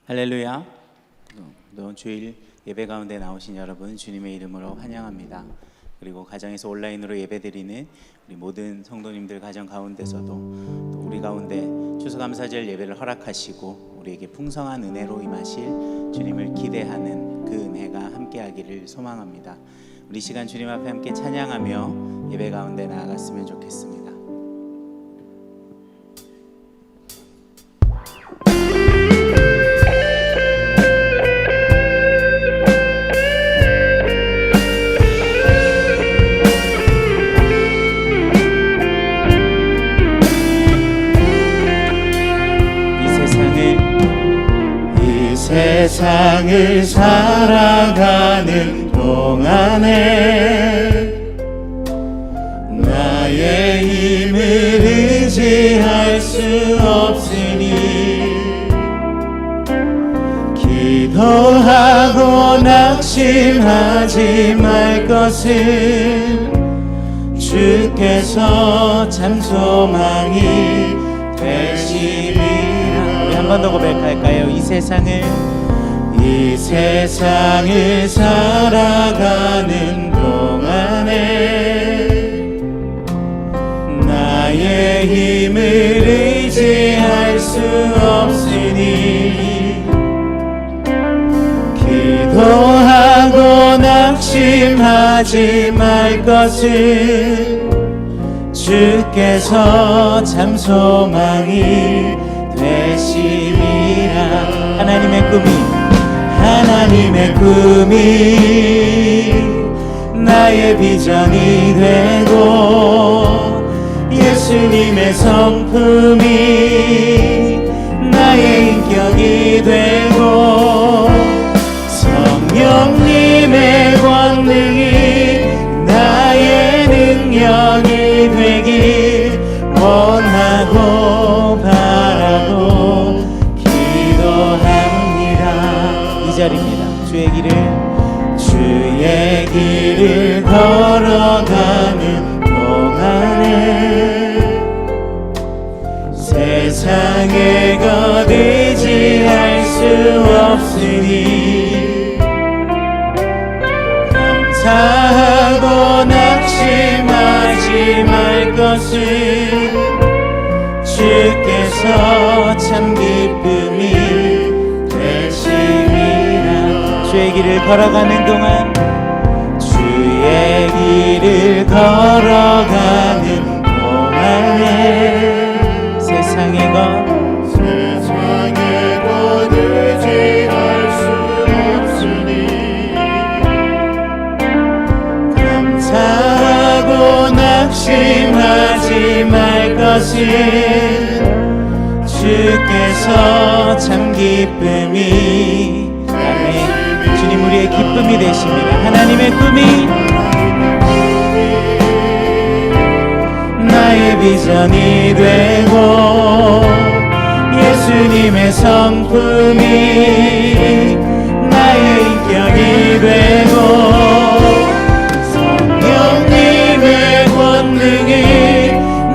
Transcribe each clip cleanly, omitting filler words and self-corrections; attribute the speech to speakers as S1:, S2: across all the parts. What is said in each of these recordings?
S1: 할렐루야. 또 주일 예배 가운데 나오신 여러분 주님의 이름으로 환영합니다. 그리고 가정에서 온라인으로 예배드리는 우리 모든 성도님들 가정 가운데서도 또 우리 가운데 추수감사절 예배를 허락하시고 우리에게 풍성한 은혜로 임하실 주님을 기대하는 그 은혜가 함께하기를 소망합니다. 우리 시간 주님 앞에 함께 찬양하며 예배 가운데 나아갔으면 좋겠습니다.
S2: 세상을 살아가는 동안에 나의 힘을 의지할 수 없으니 기도하고 낙심하지 말 것을 주께서 참 소망이 되시리라.
S1: 한 번 더 고백할까요? 이 세상을
S2: 살아가는 동안에 나의 힘을 의지할 수 없으니 기도하고 낙심하지 말 것을 주께서 참 소망이 되심이라. 하나님의 꿈이 나의 비전이 되고 예수님의 성품이 나의 인격이 되고 성령님의 권능이 나의 능력이 되길 원하고 바라고 기도합니다.
S1: 이 자리입니다.
S2: 주의 길을 걸어가는 동안에 세상의 것 의지할 수 없으니 감사하고 낙심하지 말 것을 주께서 참 기쁨이
S1: 주의 길을 걸어가는 동안
S2: 주의 길을 걸어가는 동안에
S1: 세상의 것
S2: 의지할 수 없으니 감사하고 낙심하지 말 것을 주께서 참 기쁨이
S1: 주님 우리의 기쁨이 되십니다. 하나님의 꿈이
S2: 나의 비전이 되고 예수님의 성품이 나의 인격이 되고 성령님의 권능이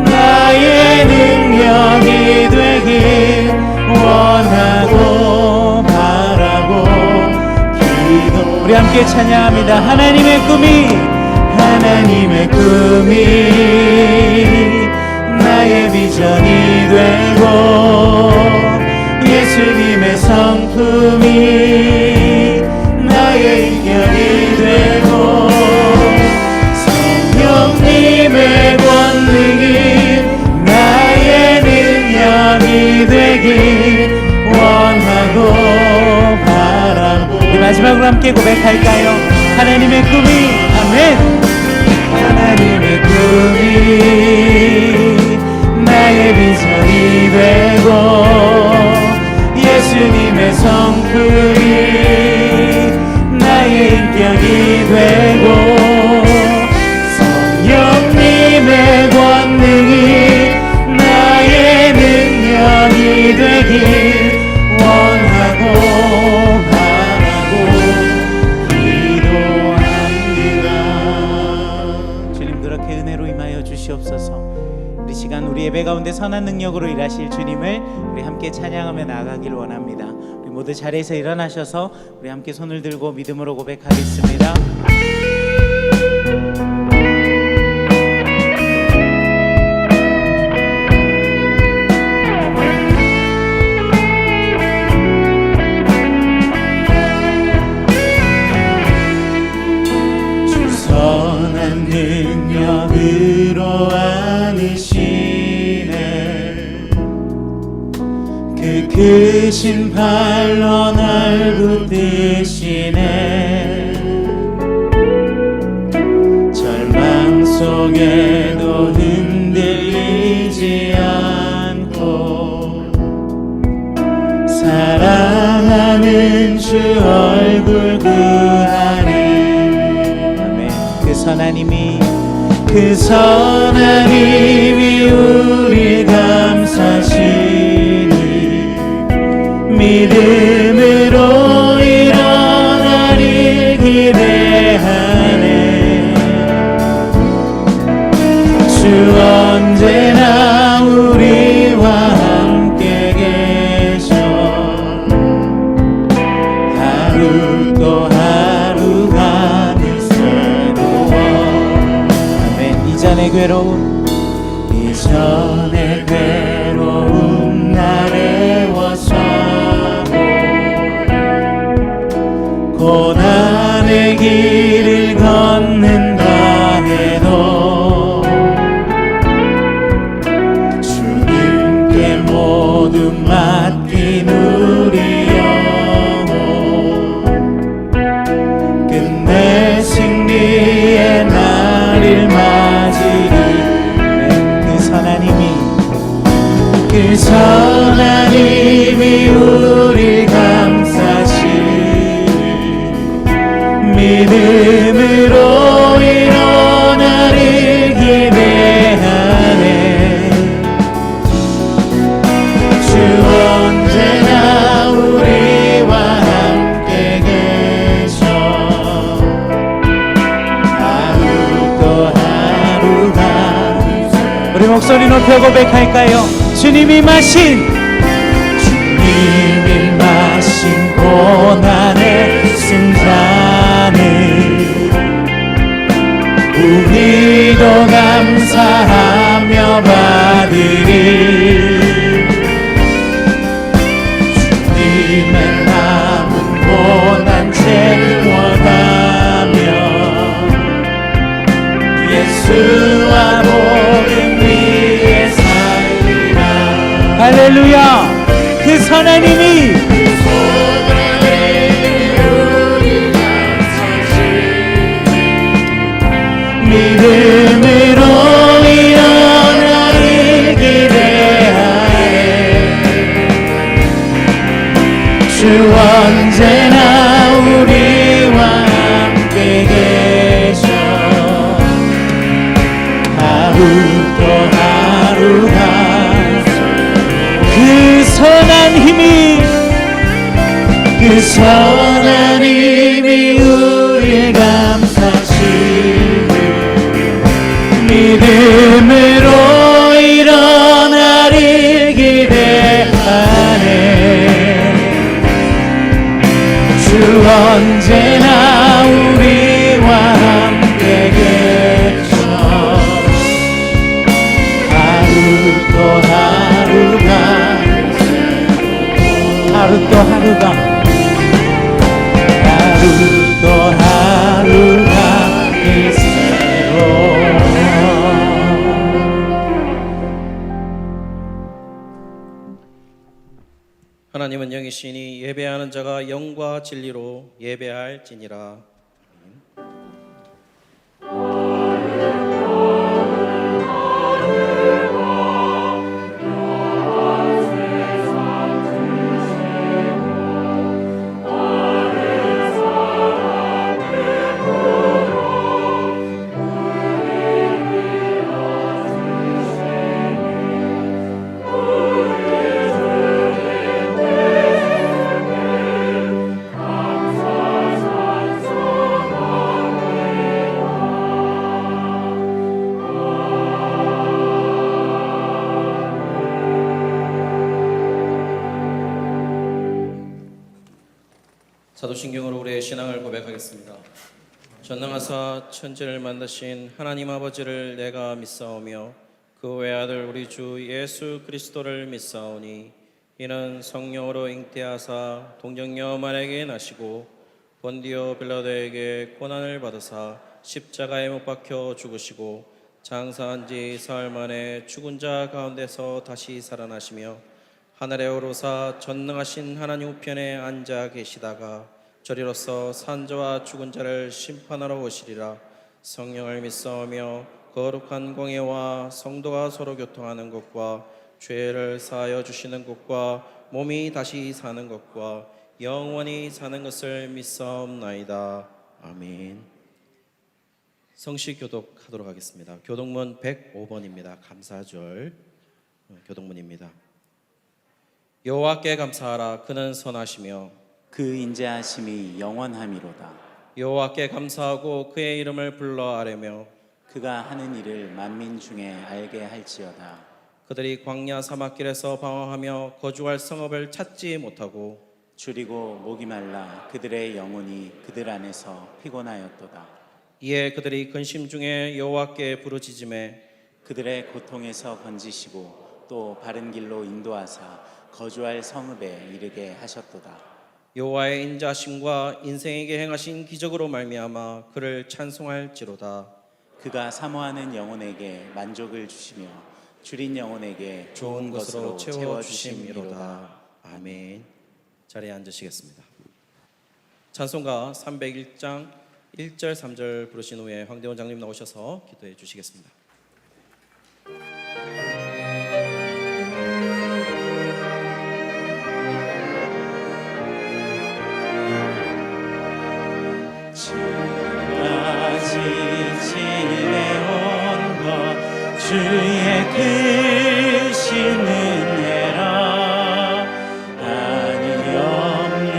S2: 나의 능력이 되길 원하고 바라고
S1: 우리 함께 찬양합니다. 하나님의 꿈이
S2: 나의 비전이 되고 예수님의 성품이 나의 인격이 되고 성령님의 권능이 나의 능력이 되길 원하고 바라고.
S1: 마지막으로 함께 고백할까요? 하나님의 꿈이 아멘.
S2: 하나님의 꿈이 나의 비전이 되고 예수님의 성품이 나의 인격이 되고 성령님의 권능이 나의 능력이 되길 원하고
S1: 우리 시간 우리 예배 가운데 선한 능력으로 일하실 주님을 우리 함께 찬양하며 나아가길 원합니다. 우리 모두 자리에서 일어나셔서 우리 함께 손을 들고 믿음으로 고백하겠습니다.
S2: 주 선한 능력으로 안으시네 그 크신 팔로 날 붙드시네 절망 속에도 흔들리지 않고 사랑하는 주 얼굴 구하리
S1: 아멘. 그 선한 힘이
S2: 우리 감사시니 믿음으로 일어나리 기대하네 주 언제나 우리와 함께 계셔 하루 또 하루가 새로워
S1: 아멘. 이전의 괴로움
S2: 날 애워싸고 고난의 길을 걷는다 해도 주님께 모두 맡긴 우리 영혼 끝내 승리의 날을 맞으리 그 선한 힘이 우리 감싸시니 믿음으로 일어나리 기대하네 주 언제나 우리와 함께 계셔 하루 또 하루가
S1: 우리 목소리 높여 고백할까요? 주님이 마신
S2: 고난의 승자는 우리도 감사하며 받으리 주님의 남은 고난 채워가며 예수와 복음 위에 살리라
S1: 할렐루야. 그 선한 힘이
S2: 믿음으로 일어나길 기대하네 주 언제나 우리와 함께 계셔 하루 또 하루가
S1: 그 선한 힘이
S2: 우리 감싸시니 믿음으로 일어나리 기대하네 주 언제나 우리와 함께 계셔 하루 또 하루가
S1: 하루 또 하루가
S3: 하나님은 영이시니 예배하는 자가 영과 진리로 예배할지니라.
S4: 감사
S3: 사도신경으로 우리의 신앙을 고백하겠습니다. 전능하사 천지를 만드신 하나님 아버지를 내가 믿사오며 그 외아들 우리 주 예수 그리스도를 믿사오니 이는 성령으로 잉태하사 동정녀 마리아에게 나시고 본디오 빌라도에게 고난을 받으사 십자가에 못 박혀 죽으시고 장사한 지 사흘 만에 죽은 자 가운데서 다시 살아나시며 하늘에 오르사 전능하신 하나님 우편에 앉아 계시다가 저리로서 산자와 죽은 자를 심판하러 오시리라. 성령을 믿사오며 거룩한 공예와 성도가 서로 교통하는 것과 죄를 사하여 주시는 것과 몸이 다시 사는 것과 영원히 사는 것을 믿사옵나이다. 아멘. 성시 교독하도록 하겠습니다. 교독문 105번입니다. 감사절 교독문입니다. 여호와께 감사하라. 그는 선하시며
S1: 그 인자하심이 영원함이로다.
S3: 여호와께 감사하고 그의 이름을 불러 아뢰며
S1: 그가 하는 일을 만민 중에 알게 할지어다.
S3: 그들이 광야 사막길에서 방황하며 거주할 성읍을 찾지 못하고
S1: 줄이고 목이 말라 그들의 영혼이 그들 안에서 피곤하였도다.
S3: 이에 그들이 근심 중에 여호와께 부르짖음에
S1: 그들의 고통에서 건지시고 또 바른 길로 인도하사 거주할 성읍에 이르게 하셨도다.
S3: 여호와의 인자심과 인생에게 행하신 기적으로 말미암아 그를 찬송할지로다.
S1: 그가 사모하는 영혼에게 만족을 주시며 줄인 영혼에게 좋은 것으로 채워주심이로다.
S3: 아멘. 자리에 앉으시겠습니다. 찬송가 301장 1절 3절 부르신 후에 황대원 장님 나오셔서 기도해 주시겠습니다.
S2: 지내온 것 주의 크신 은혜라 한이 없는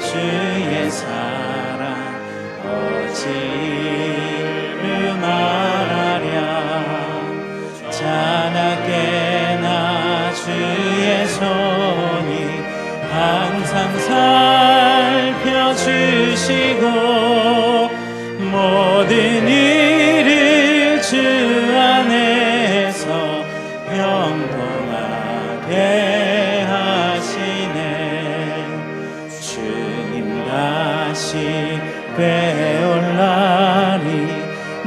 S2: 주의 사랑 어찌 이루 말하랴 자나깨나 주의 손이 항상 살펴주시고 모든 일을 주 안에서 형통하게 하시네. 주님 다시 뵈올 날이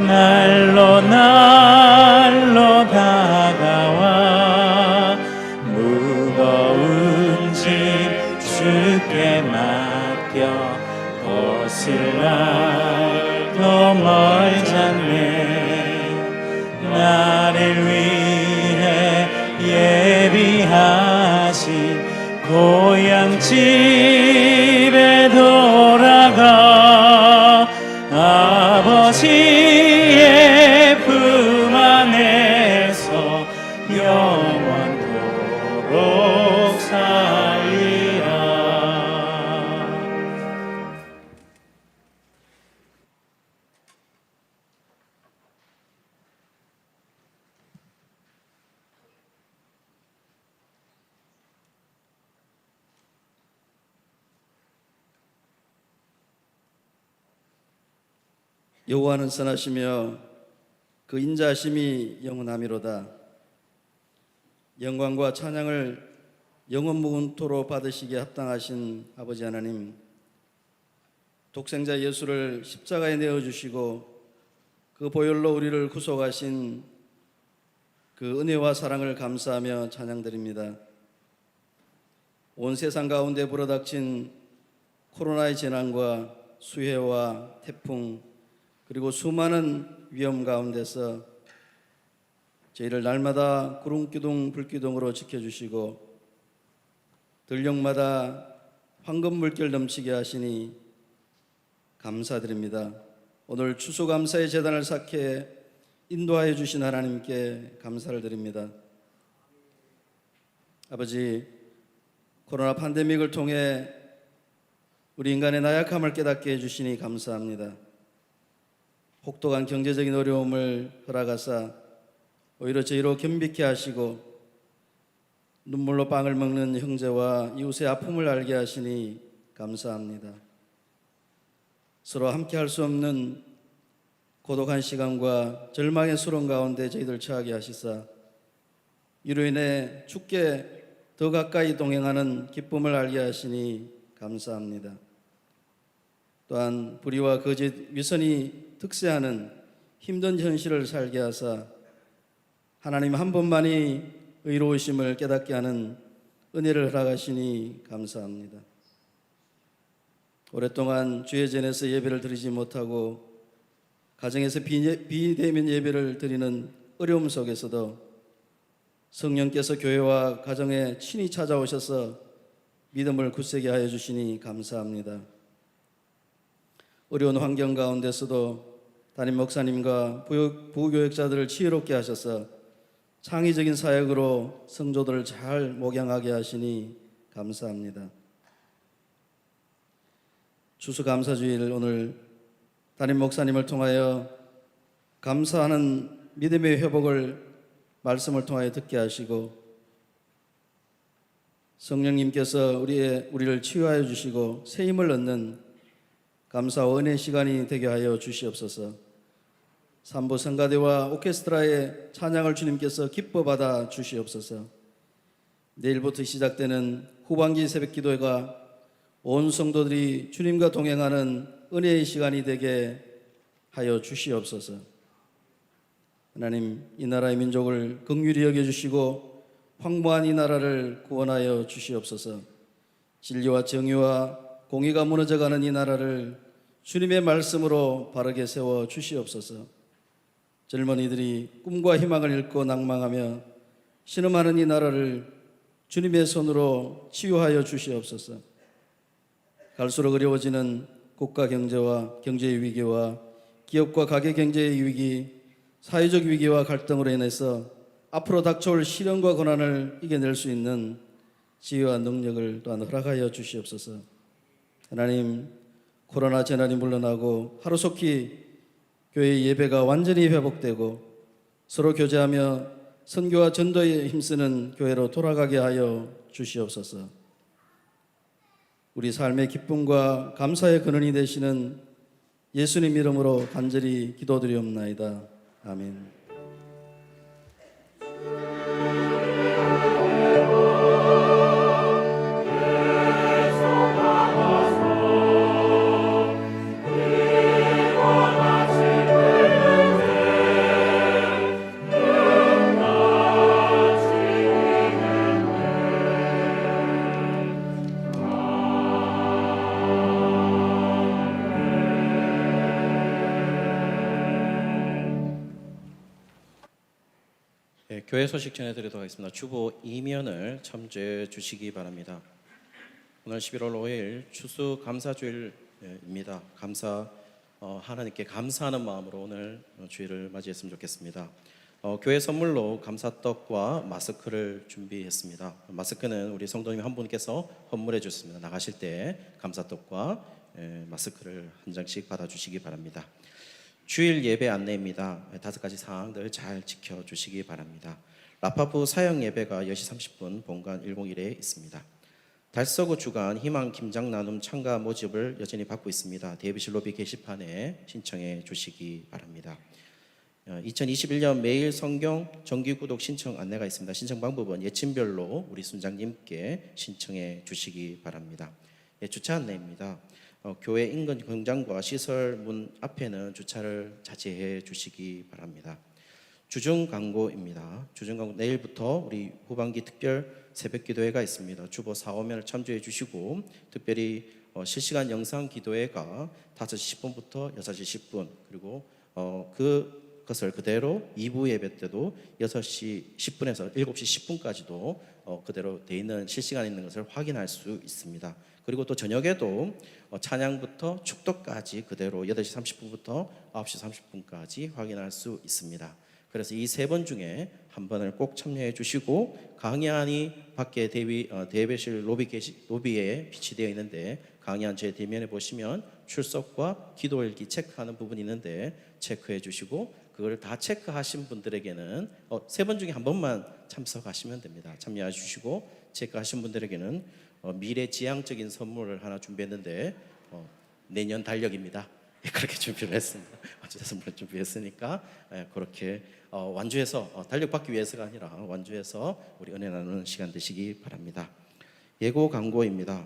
S2: 날로 날로 다가와 무거운 짐 주께 맡겨 벗을 날도 멀잖네. 나를 위해 예비하신 고향 집에 돌아가 아버지의 품 안에서 영원토록 살리라.
S4: 여호와는 선하시며 그 인자하심이 영원하미로다. 영광과 찬양을 영원 무궁토로 받으시기에 합당하신 아버지 하나님, 독생자 예수를 십자가에 내어주시고 그 보혈로 우리를 구속하신 그 은혜와 사랑을 감사하며 찬양드립니다. 온 세상 가운데 불어닥친 코로나의 재난과 수해와 태풍 그리고 수많은 위험 가운데서 저희를 날마다 구름기둥 불기둥으로 지켜주시고 들녘마다 황금 물결 넘치게 하시니 감사드립니다. 오늘 추수감사의 제단을 쌓게 인도하여 주신 하나님께 감사를 드립니다. 아버지, 코로나 팬데믹을 통해 우리 인간의 나약함을 깨닫게 해주시니 감사합니다. 혹독한 경제적인 어려움을 허락하사 오히려 저희로 겸비케 하시고 눈물로 빵을 먹는 형제와 이웃의 아픔을 알게 하시니 감사합니다. 서로 함께 할 수 없는 고독한 시간과 절망의 수렁 가운데 저희들 처하게 하시사 이로 인해 주께 더 가까이 동행하는 기쁨을 알게 하시니 감사합니다. 또한 불의와 거짓, 위선이 득세하는 힘든 현실을 살게 하사 하나님 한 분만이 의로우심을 깨닫게 하는 은혜를 허락하시니 감사합니다. 오랫동안 주의 전에서 예배를 드리지 못하고 가정에서 비대면 예배를 드리는 어려움 속에서도 성령께서 교회와 가정에 친히 찾아오셔서 믿음을 굳세게 하여 주시니 감사합니다. 어려운 환경 가운데서도 담임 목사님과 부교역자들을 지혜롭게 하셔서 창의적인 사역으로 성도들을 잘 목양하게 하시니 감사합니다. 추수감사주일 오늘 담임 목사님을 통하여 감사하는 믿음의 회복을 말씀을 통하여 듣게 하시고 성령님께서 우리를 치유하여 주시고 새 힘을 얻는 감사와 은혜 시간이 되게 하여 주시옵소서. 삼부 성가대와 오케스트라의 찬양을 주님께서 기뻐 받아 주시옵소서. 내일부터 시작되는 후반기 새벽 기도회가 온 성도들이 주님과 동행하는 은혜의 시간이 되게 하여 주시옵소서. 하나님, 이 나라의 민족을 긍휼히 여겨주시고 황무한 이 나라를 구원하여 주시옵소서. 진리와 정의와 공의가 무너져가는 이 나라를 주님의 말씀으로 바르게 세워 주시옵소서. 젊은이들이 꿈과 희망을 잃고 낭망하며 신음하는 이 나라를 주님의 손으로 치유하여 주시옵소서. 갈수록 어려워지는 국가 경제와 경제의 위기와 기업과 가계 경제의 위기, 사회적 위기와 갈등으로 인해서 앞으로 닥쳐올 시련과 고난을 이겨낼 수 있는 지혜와 능력을 또한 허락하여 주시옵소서. 하나님, 코로나 재난이 물러나고 하루속히 교회의 예배가 완전히 회복되고 서로 교제하며 선교와 전도에 힘쓰는 교회로 돌아가게 하여 주시옵소서. 우리 삶의 기쁨과 감사의 근원이 되시는 예수님 이름으로 간절히 기도드리옵나이다. 아멘.
S3: 교회 소식 전해드리도록 하겠습니다. 주보 이면을 참조해 주시기 바랍니다. 오늘 11월 5일 추수감사주일입니다. 하나님께 감사하는 마음으로 오늘 주일을 맞이했으면 좋겠습니다. 교회 선물로 감사떡과 마스크를 준비했습니다. 마스크는 우리 성도님 한 분께서 헌물해 주셨습니다. 나가실 때 감사떡과 마스크를 한 장씩 받아주시기 바랍니다. 주일 예배 안내입니다. 5가지 사항들 잘 지켜주시기 바랍니다. 라파부 사역 예배가 10시 30분 본관 101에 있습니다. 달서구 주간 희망 김장 나눔 참가 모집을 여전히 받고 있습니다. 대비실 로비 게시판에 신청해 주시기 바랍니다. 2021년 매일 성경 정기 구독 신청 안내가 있습니다. 신청 방법은 예침별로 우리 순장님께 신청해 주시기 바랍니다. 주차 안내입니다. 교회 인근 광장과 시설 문 앞에는 주차를 자제해 주시기 바랍니다. 주중 광고입니다. 주중 광고 내일부터 우리 후반기 특별 새벽 기도회가 있습니다. 주보 4호면을 참조해 주시고 특별히 실시간 영상 기도회가 5시 10분부터 6시 10분 그리고 그것을 그대로 2부 예배 때도 6시 10분에서 7시 10분까지도 그대로 돼 있는 실시간 있는 것을 확인할 수 있습니다. 그리고 또 저녁에도 찬양부터 축도까지 그대로 8시 30분부터 9시 30분까지 확인할 수 있습니다. 그래서 이 3번 중에 한 번을 꼭 참여해 주시고 강의안이 밖에 대배실 로비에 비치되어 있는데 강의안 제 대면에 보시면 출석과 기도일기 체크하는 부분이 있는데 체크해 주시고 그걸 다 체크하신 분들에게는 3번 중에 한 번만 참석하시면 됩니다. 참여해 주시고 체크하신 분들에게는 미래지향적인 선물을 하나 준비했는데 내년 달력입니다. 그렇게 준비를 했습니다. 완주대 선물을 준비했으니까 그렇게 완주해서 달력 받기 위해서가 아니라 완주해서 우리 은혜 나누는 시간 되시기 바랍니다. 예고 광고입니다.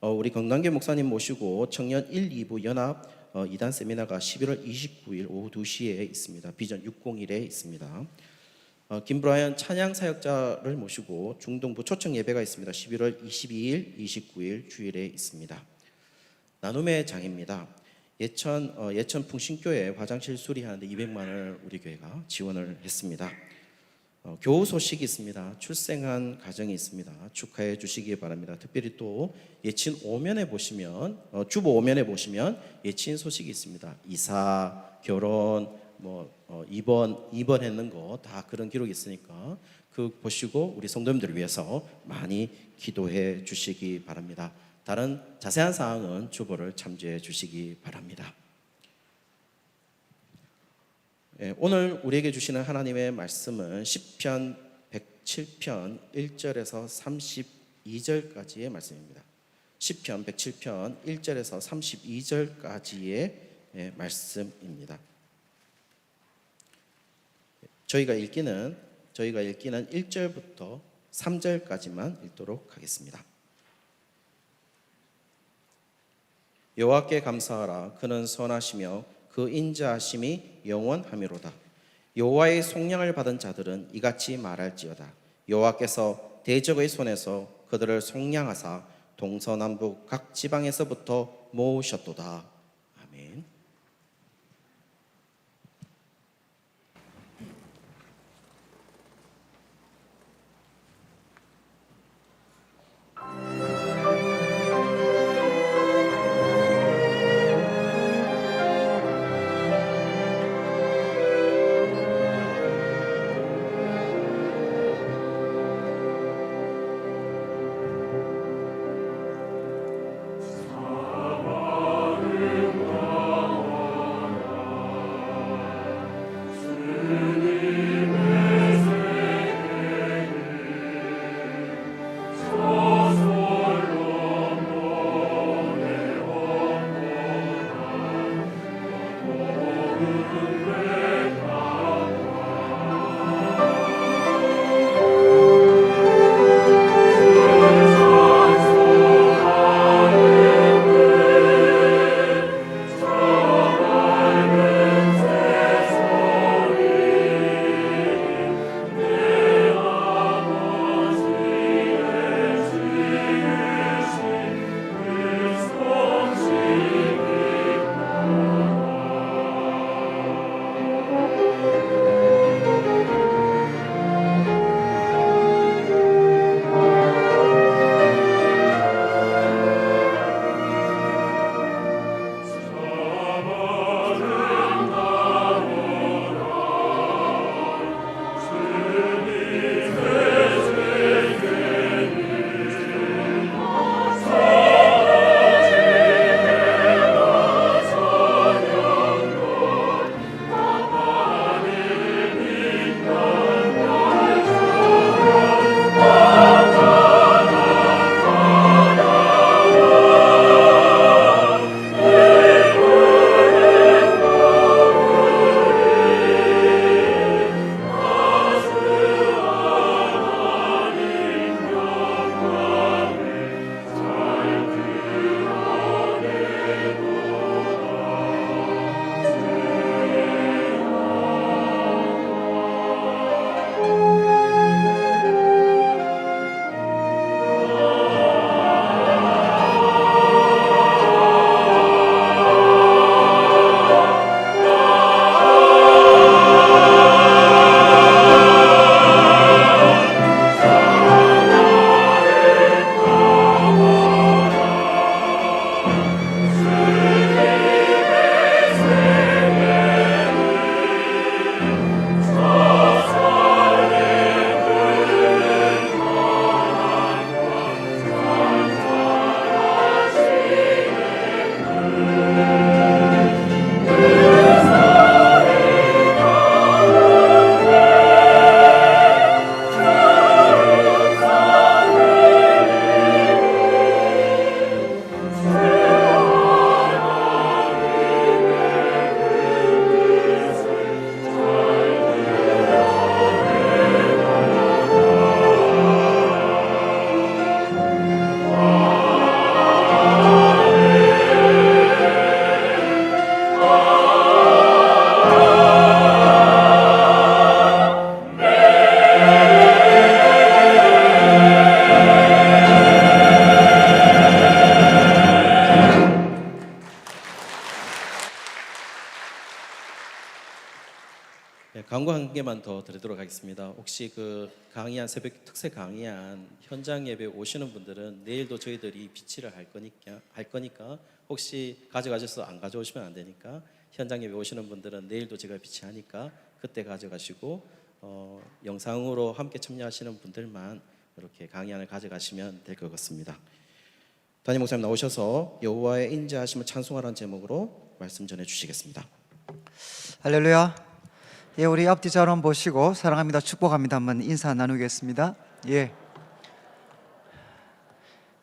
S3: 우리 건강계 목사님 모시고 청년 1, 2부 연합 2단 세미나가 11월 29일 오후 2시에 있습니다. 비전 601에 있습니다. 김브라이언 찬양 사역자를 모시고 중동부 초청 예배가 있습니다. 11월 22일, 29일 주일에 있습니다. 나눔의 장입니다. 예천 풍신교회 화장실 수리하는데 200만 원을 우리 교회가 지원을 했습니다. 교우 소식이 있습니다. 출생한 가정이 있습니다. 축하해 주시기 바랍니다. 특별히 또 예친 오면에 보시면 주보 오면에 보시면 예친 소식이 있습니다. 이사, 결혼, 입원했는 거 다 그런 기록이 있으니까 그 보시고 우리 성도님들을 위해서 많이 기도해 주시기 바랍니다. 다른 자세한 사항은 주보를 참조해 주시기 바랍니다. 오늘 우리에게 주시는 하나님의 말씀은 시편 107편 1절에서 32절까지의 말씀입니다. 시편 107편 1절에서 32절까지의 말씀입니다. 저희가 읽기는 1절부터 3절까지만 읽도록 하겠습니다. 여호와께 감사하라. 그는 선하시며 그 인자하심이 영원하미로다. 여호와의 속량을 받은 자들은 이같이 말할지어다. 여호와께서 대적의 손에서 그들을 속량하사 동서남북 각 지방에서부터 모으셨도다. 아멘. 개만 더 드리도록 하겠습니다. 혹시 그 강의한 새벽 특세 강의한 현장 예배 오시는 분들은 내일도 저희들이 비치를 할 거니까 혹시 가져가셔서 안 가져오시면 안 되니까 현장 예배 오시는 분들은 내일도 제가 비치하니까 그때 가져가시고 영상으로 함께 참여하시는 분들만 이렇게 강의안을 가져가시면 될 것 같습니다. 담임 목사님 나오셔서 여호와의 인자하심을 찬송하라는 제목으로 말씀 전해 주시겠습니다.
S5: 할렐루야. 예, 우리 앞뒤 자로 보시고 사랑합니다, 축복합니다 한번 인사 나누겠습니다. 예.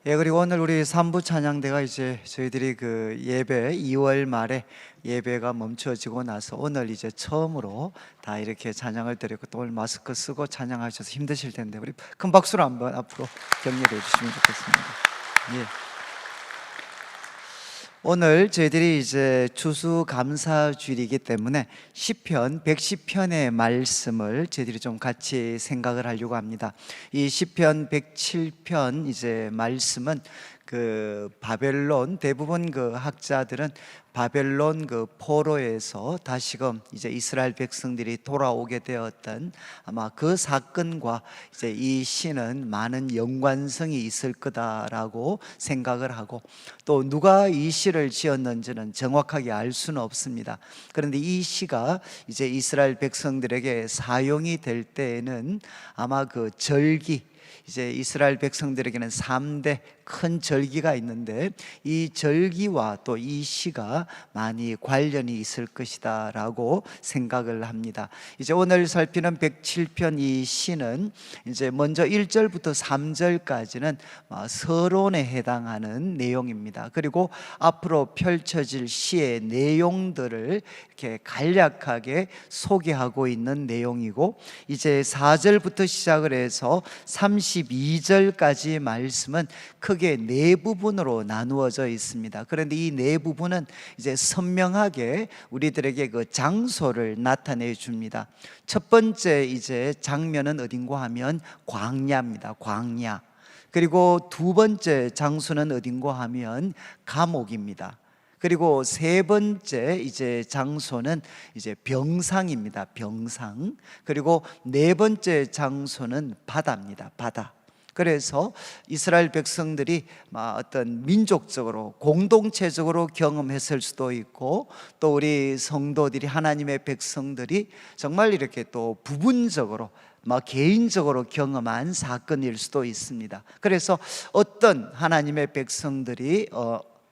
S5: 예, 그리고 오늘 우리 3부 찬양대가 이제 저희들이 그 예배 2월 말에 예배가 멈춰지고 나서 오늘 이제 처음으로 다 이렇게 찬양을 드리고 또 오늘 마스크 쓰고 찬양하셔서 힘드실 텐데 우리 큰 박수로 한번 앞으로 격려해 주시면 좋겠습니다. 예. 오늘 저희들이 이제 추수감사주일이기 때문에 시편 110편의 말씀을 저희들이 좀 같이 생각을 하려고 합니다. 이 시편 107편 이제 말씀은 그 바벨론, 대부분 그 학자들은 바벨론 그 포로에서 다시금 이제 이스라엘 백성들이 돌아오게 되었던 아마 그 사건과 이제 이 시는 많은 연관성이 있을 거다라고 생각을 하고, 또 누가 이 시를 지었는지는 정확하게 알 수는 없습니다. 그런데 이 시가 이제 이스라엘 백성들에게 사용이 될 때에는 아마 그 절기, 이제 이스라엘 백성들에게는 3대 큰 절기가 있는데 이 절기와 또 이 시가 많이 관련이 있을 것이다 라고 생각을 합니다. 이제 오늘 살피는 107편 이 시는 이제 먼저 1절부터 3절까지는 서론에 해당하는 내용입니다. 그리고 앞으로 펼쳐질 시의 내용들을 이렇게 간략하게 소개하고 있는 내용이고, 이제 4절부터 시작을 해서 32절까지 말씀은 크게 네 부분으로 나누어져 있습니다. 그런데 이 네 부분은 이제 선명하게 우리들에게 그 장소를 나타내 줍니다. 첫 번째 이제 장면은 어딘가 하면 광야입니다. 광야. 그리고 두 번째 장소는 어딘가 하면 감옥입니다. 그리고 세 번째 이제 장소는 이제 병상입니다. 병상. 그리고 네 번째 장소는 바다입니다. 바다. 그래서 이스라엘 백성들이 어떤 민족적으로 공동체적으로 경험했을 수도 있고, 또 우리 성도들이, 하나님의 백성들이 정말 이렇게 또 부분적으로 개인적으로 경험한 사건일 수도 있습니다. 그래서 어떤 하나님의 백성들이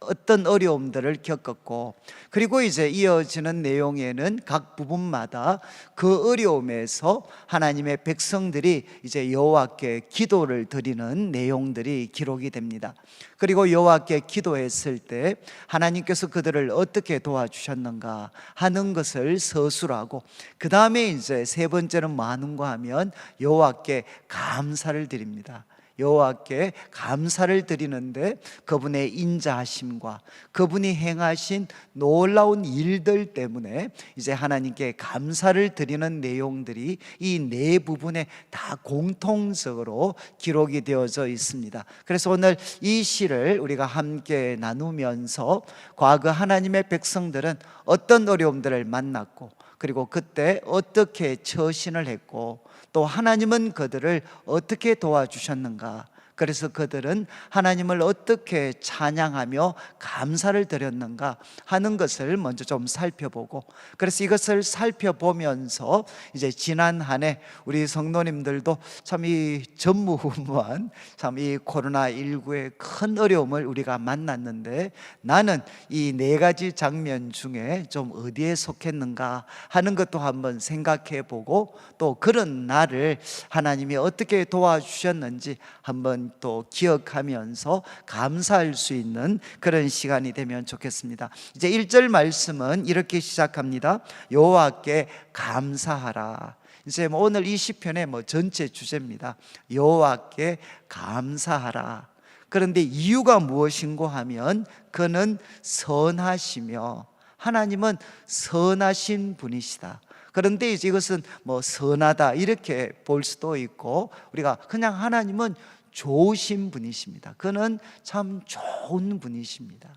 S5: 어떤 어려움들을 겪었고, 그리고 이제 이어지는 내용에는 각 부분마다 그 어려움에서 하나님의 백성들이 이제 여호와께 기도를 드리는 내용들이 기록이 됩니다. 그리고 여호와께 기도했을 때 하나님께서 그들을 어떻게 도와주셨는가 하는 것을 서술하고, 그 다음에 이제 세 번째는 뭐 하는가 하면 여호와께 감사를 드립니다. 여호와께 감사를 드리는데 그분의 인자하심과 그분이 행하신 놀라운 일들 때문에 이제 하나님께 감사를 드리는 내용들이 이 네 부분에 다 공통적으로 기록이 되어져 있습니다. 그래서 오늘 이 시를 우리가 함께 나누면서 과거 하나님의 백성들은 어떤 어려움들을 만났고, 그리고 그때 어떻게 처신을 했고, 또 하나님은 그들을 어떻게 도와주셨는가, 그래서 그들은 하나님을 어떻게 찬양하며 감사를 드렸는가 하는 것을 먼저 좀 살펴보고, 그래서 이것을 살펴보면서 이제 지난 한 해 우리 성도님들도 참 이 전무후무한 참 이 코로나19의 큰 어려움을 우리가 만났는데, 나는 이 네 가지 장면 중에 좀 어디에 속했는가 하는 것도 한번 생각해 보고, 또 그런 나를 하나님이 어떻게 도와주셨는지 한번 또 기억하면서 감사할 수 있는 그런 시간이 되면 좋겠습니다. 이제 1절 말씀은 이렇게 시작합니다. 여호와께 감사하라. 이제 오늘 이 시편의 전체 주제입니다. 여호와께 감사하라. 그런데 이유가 무엇인고 하면 그는 선하시며, 하나님은 선하신 분이시다. 그런데 이제 이것은 선하다 이렇게 볼 수도 있고, 우리가 그냥 하나님은 좋으신 분이십니다. 그는 참 좋은 분이십니다.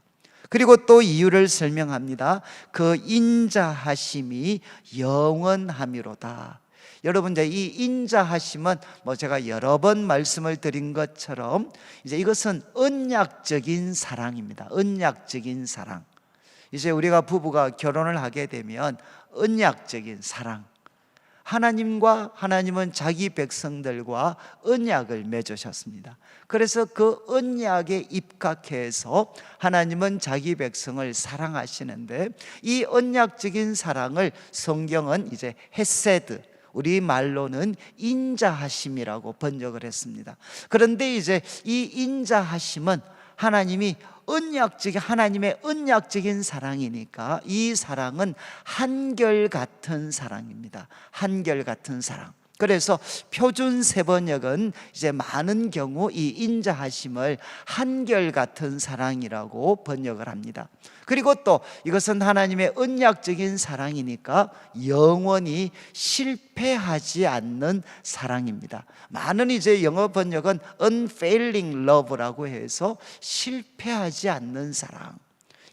S5: 그리고 또 이유를 설명합니다. 그 인자하심이 영원함이로다. 여러분 이제 이 인자하심은 뭐 제가 여러 번 말씀을 드린 것처럼 이제 이것은 언약적인 사랑입니다. 언약적인 사랑. 이제 우리가 부부가 결혼을 하게 되면 언약적인 사랑. 하나님은 자기 백성들과 언약을 맺으셨습니다. 그래서 그 언약에 입각해서 하나님은 자기 백성을 사랑하시는데, 이 언약적인 사랑을 성경은 이제 헤세드, 우리 말로는 인자하심이라고 번역을 했습니다. 그런데 이제 이 인자하심은 하나님의 언약적인 사랑이니까 이 사랑은 한결같은 사랑입니다. 한결같은 사랑. 그래서 표준 세번역은 이제 많은 경우 이 인자하심을 한결같은 사랑이라고 번역을 합니다. 그리고 또 이것은 하나님의 언약적인 사랑이니까 영원히 실패하지 않는 사랑입니다. 많은 이제 영어 번역은 unfailing love라고 해서 실패하지 않는 사랑.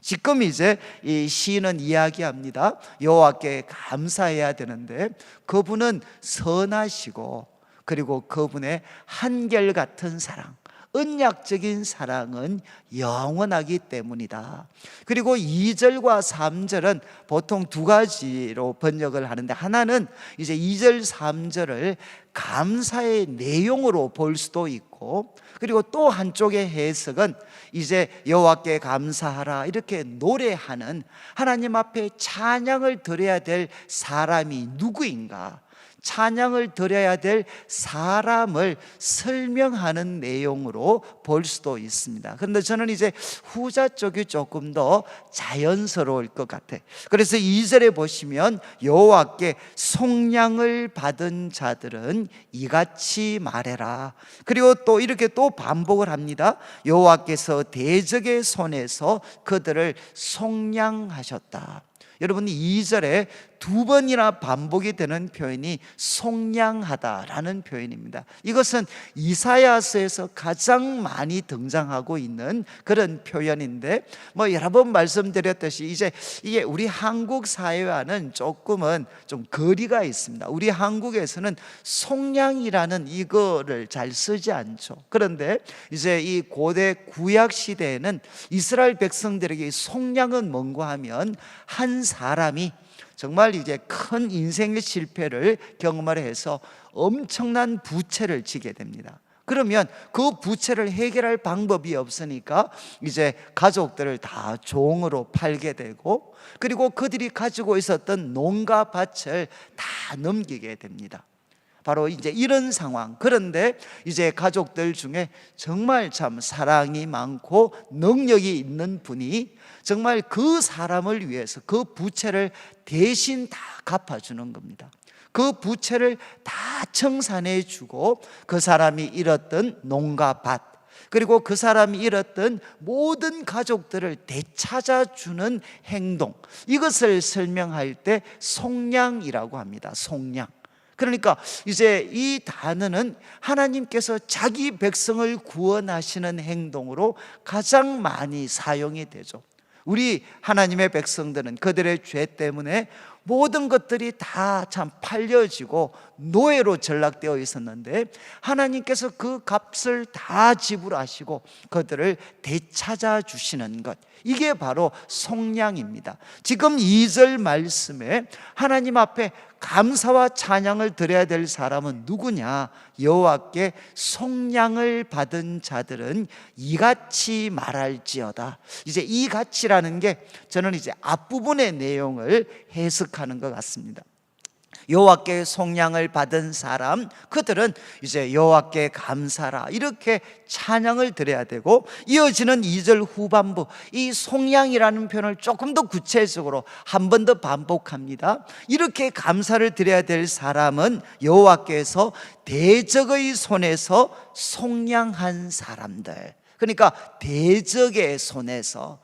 S5: 지금 이제 이 시인은 이야기합니다. 여호와께 감사해야 되는데 그분은 선하시고, 그리고 그분의 한결같은 사랑, 언약적인 사랑은 영원하기 때문이다. 그리고 2절과 3절은 보통 두 가지로 번역을 하는데, 하나는 이제 2절, 3절을 감사의 내용으로 볼 수도 있고, 그리고 또 한쪽의 해석은 이제 여호와께 감사하라 이렇게 노래하는, 하나님 앞에 찬양을 드려야 될 사람이 누구인가, 찬양을 드려야 될 사람을 설명하는 내용으로 볼 수도 있습니다. 그런데 저는 이제 후자 쪽이 조금 더 자연스러울 것 같아요. 그래서 2절에 보시면 여호와께 속량을 받은 자들은 이같이 말해라. 그리고 또 이렇게 또 반복을 합니다. 여호와께서 대적의 손에서 그들을 속량하셨다. 여러분, 2절에 두 번이나 반복이 되는 표현이 속량하다라는 표현입니다. 이것은 이사야서에서 가장 많이 등장하고 있는 그런 표현인데, 뭐 여러 번 말씀드렸듯이 이제 이게 우리 한국 사회와는 조금은 좀 거리가 있습니다. 우리 한국에서는 속량이라는 이거를 잘 쓰지 않죠. 그런데 이제 이 고대 구약 시대에는 이스라엘 백성들에게 속량은 뭔가 하면 한 사람이 정말 이제 큰 인생의 실패를 경험을 해서 엄청난 부채를 지게 됩니다. 그러면 그 부채를 해결할 방법이 없으니까 이제 가족들을 다 종으로 팔게 되고, 그리고 그들이 가지고 있었던 농가 밭을 다 넘기게 됩니다. 바로 이제 이런 상황. 그런데 이제 가족들 중에 정말 참 사랑이 많고 능력이 있는 분이 정말 그 사람을 위해서 그 부채를 대신 다 갚아주는 겁니다. 그 부채를 다 청산해 주고, 그 사람이 잃었던 농가밭, 그리고 그 사람이 잃었던 모든 가족들을 되찾아주는 행동, 이것을 설명할 때 속량이라고 합니다. 속량. 그러니까 이제 이 단어는 하나님께서 자기 백성을 구원하시는 행동으로 가장 많이 사용이 되죠. 우리 하나님의 백성들은 그들의 죄 때문에 모든 것들이 다 참 팔려지고 노예로 전락되어 있었는데, 하나님께서 그 값을 다 지불하시고 그들을 되찾아 주시는 것, 이게 바로 속량입니다. 지금 2절 말씀에 하나님 앞에 감사와 찬양을 드려야 될 사람은 누구냐? 여호와께 속량을 받은 자들은 이같이 말할지어다. 이제 이같이라는 게 저는 이제 앞부분의 내용을 해석하는 것 같습니다. 여호와께 속량을 받은 사람, 그들은 이제 여호와께 감사라 이렇게 찬양을 드려야 되고, 이어지는 2절 후반부, 이 속량이라는 표현을 조금 더 구체적으로 한 번 더 반복합니다. 이렇게 감사를 드려야 될 사람은 여호와께서 대적의 손에서 속량한 사람들. 그러니까 대적의 손에서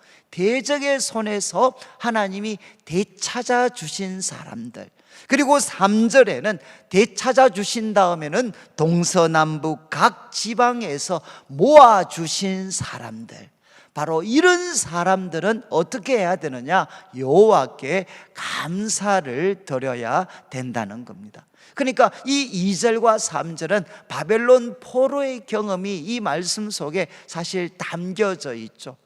S5: 하나님이 되찾아 주신 사람들. 그리고 3절에는 되찾아 주신 다음에는 동서남북 각 지방에서 모아 주신 사람들. 바로 이런 사람들은 어떻게 해야 되느냐? 여호와께 감사를 드려야 된다는 겁니다. 그러니까 이 2절과 3절은 바벨론 포로의 경험이 이 말씀 속에 사실 담겨져 있죠.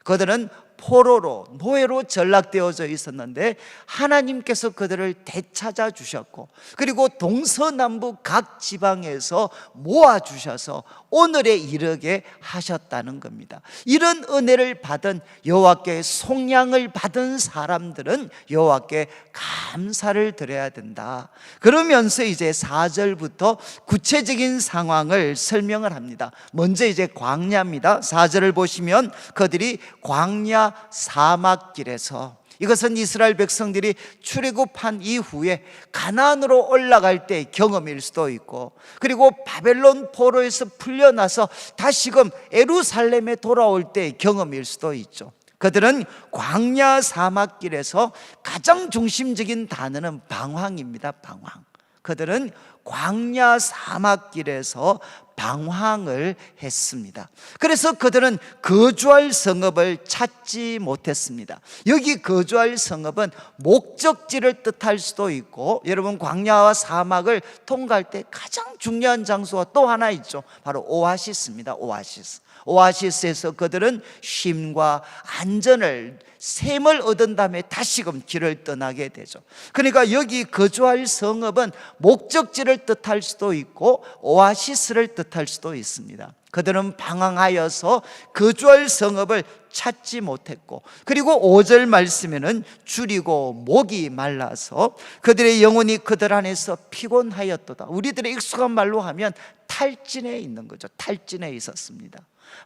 S5: 그들은 포로로, 노예로 전락되어져 있었는데 하나님께서 그들을 되찾아 주셨고, 그리고 동서남북 각 지방에서 모아주셔서 오늘에 이르게 하셨다는 겁니다. 이런 은혜를 받은, 여호와께 속량을 받은 사람들은 여호와께 감사를 드려야 된다. 그러면서 이제 4절부터 구체적인 상황을 설명을 합니다. 먼저 이제 광야입니다. 4절을 보시면 그들이 광야 사막길에서, 이것은 이스라엘 백성들이 출애굽한 이후에 가나안으로 올라갈 때의 경험일 수도 있고, 그리고 바벨론 포로에서 풀려나서 다시금 예루살렘에 돌아올 때의 경험일 수도 있죠. 그들은 광야 사막길에서 가장 중심적인 단어는 방황입니다. 방황. 그들은 광야 사막길에서 방황을 했습니다. 그래서 그들은 거주할 성읍을 찾지 못했습니다. 여기 거주할 성읍은 목적지를 뜻할 수도 있고, 여러분 광야와 사막을 통과할 때 가장 중요한 장소가 또 하나 있죠. 바로 오아시스입니다. 오아시스. 오아시스에서 그들은 쉼과 안전을, 샘을 얻은 다음에 다시금 길을 떠나게 되죠. 그러니까 여기 거주할 성읍은 목적지를 뜻할 수도 있고 오아시스를 뜻할 수도 있습니다. 그들은 방황하여서 거주할 성읍을 찾지 못했고, 그리고 5절 말씀에는 줄이고 목이 말라서 그들의 영혼이 그들 안에서 피곤하였도다. 우리들의 익숙한 말로 하면 탈진해 있는 거죠. 탈진해 있었습니다.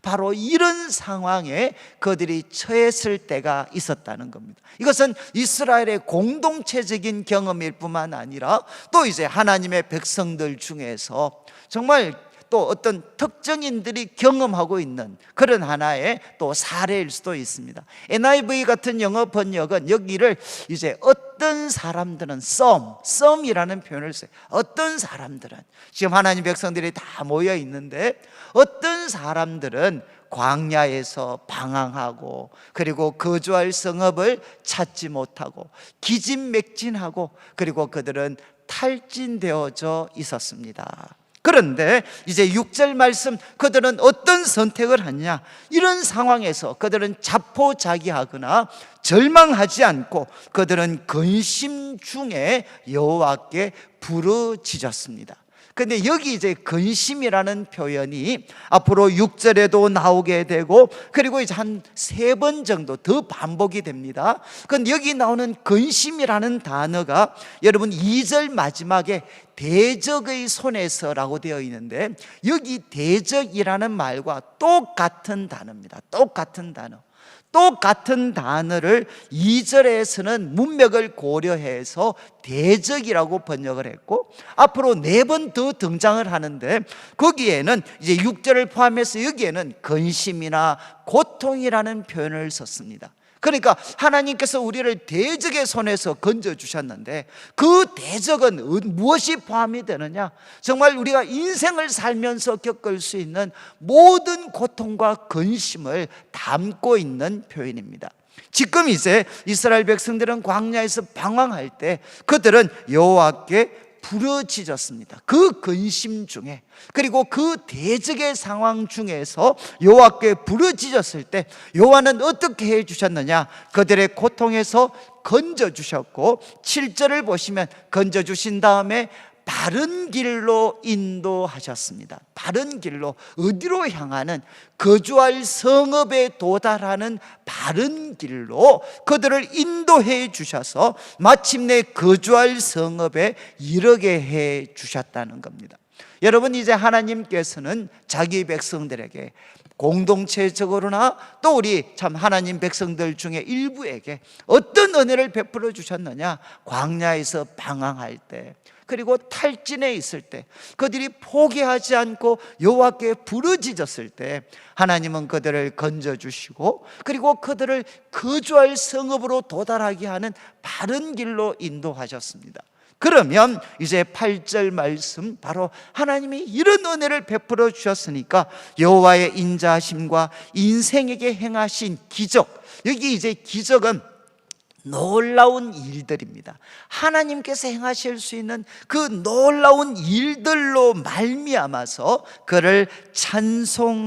S5: 바로 이런 상황에 그들이 처했을 때가 있었다는 겁니다. 이것은 이스라엘의 공동체적인 경험일 뿐만 아니라 또 이제 하나님의 백성들 중에서 정말 또 어떤 특정인들이 경험하고 있는 그런 하나의 또 사례일 수도 있습니다. NIV 같은 영어 번역은 여기를 이제 어떤 사람들은 썸이라는 표현을 써요. 어떤 사람들은, 지금 하나님 백성들이 다 모여 있는데 어떤 사람들은 광야에서 방황하고, 그리고 거주할 성읍을 찾지 못하고 기진맥진하고, 그리고 그들은 탈진되어져 있었습니다. 그런데 이제 6절 말씀, 그들은 어떤 선택을 하냐? 이런 상황에서 그들은 자포자기하거나 절망하지 않고 그들은 근심 중에 여호와께 부르짖었습니다. 근데 여기 이제 근심이라는 표현이 앞으로 6절에도 나오게 되고, 그리고 이제 한 3번 정도 더 반복이 됩니다. 근데 여기 나오는 근심이라는 단어가 여러분 2절 마지막에 대적의 손에서라고 되어 있는데, 여기 대적이라는 말과 똑같은 단어입니다. 똑같은 단어. 똑같은 단어를 2절에서는 문맥을 고려해서 대적이라고 번역을 했고, 앞으로 4번 더 등장을 하는데 거기에는 이제 6절을 포함해서 여기에는 근심이나 고통이라는 표현을 썼습니다. 그러니까 하나님께서 우리를 대적의 손에서 건져주셨는데 그 대적은 무엇이 포함이 되느냐? 정말 우리가 인생을 살면서 겪을 수 있는 모든 고통과 근심을 담고 있는 표현입니다. 지금 이제 이스라엘 백성들은 광야에서 방황할 때 그들은 여호와께 부르짖었습니다. 그 근심 중에, 그리고 그 대적의 상황 중에서 여호와께 부르짖었을 때 여호와는 어떻게 해주셨느냐? 그들의 고통에서 건져주셨고, 7절을 보시면 건져주신 다음에 바른 길로 인도하셨습니다. 바른 길로, 어디로 향하는, 거주할 성읍에 도달하는 바른 길로 그들을 인도해 주셔서 마침내 거주할 성읍에 이르게 해 주셨다는 겁니다. 여러분, 이제 하나님께서는 자기 백성들에게 공동체적으로나 또 우리 참 하나님 백성들 중에 일부에게 어떤 은혜를 베풀어 주셨느냐? 광야에서 방황할 때, 그리고 탈진해 있을 때, 그들이 포기하지 않고 여호와께 부르짖었을 때 하나님은 그들을 건져주시고, 그리고 그들을 거주할 성읍으로 도달하게 하는 바른 길로 인도하셨습니다. 그러면 이제 8절 말씀, 바로 하나님이 이런 은혜를 베풀어 주셨으니까 여호와의 인자하심과 인생에게 행하신 기적, 여기 이제 기적은 놀라운 일들입니다. 하나님께서 행하실 수 있는 그 놀라운 일들로 말미암아서 그를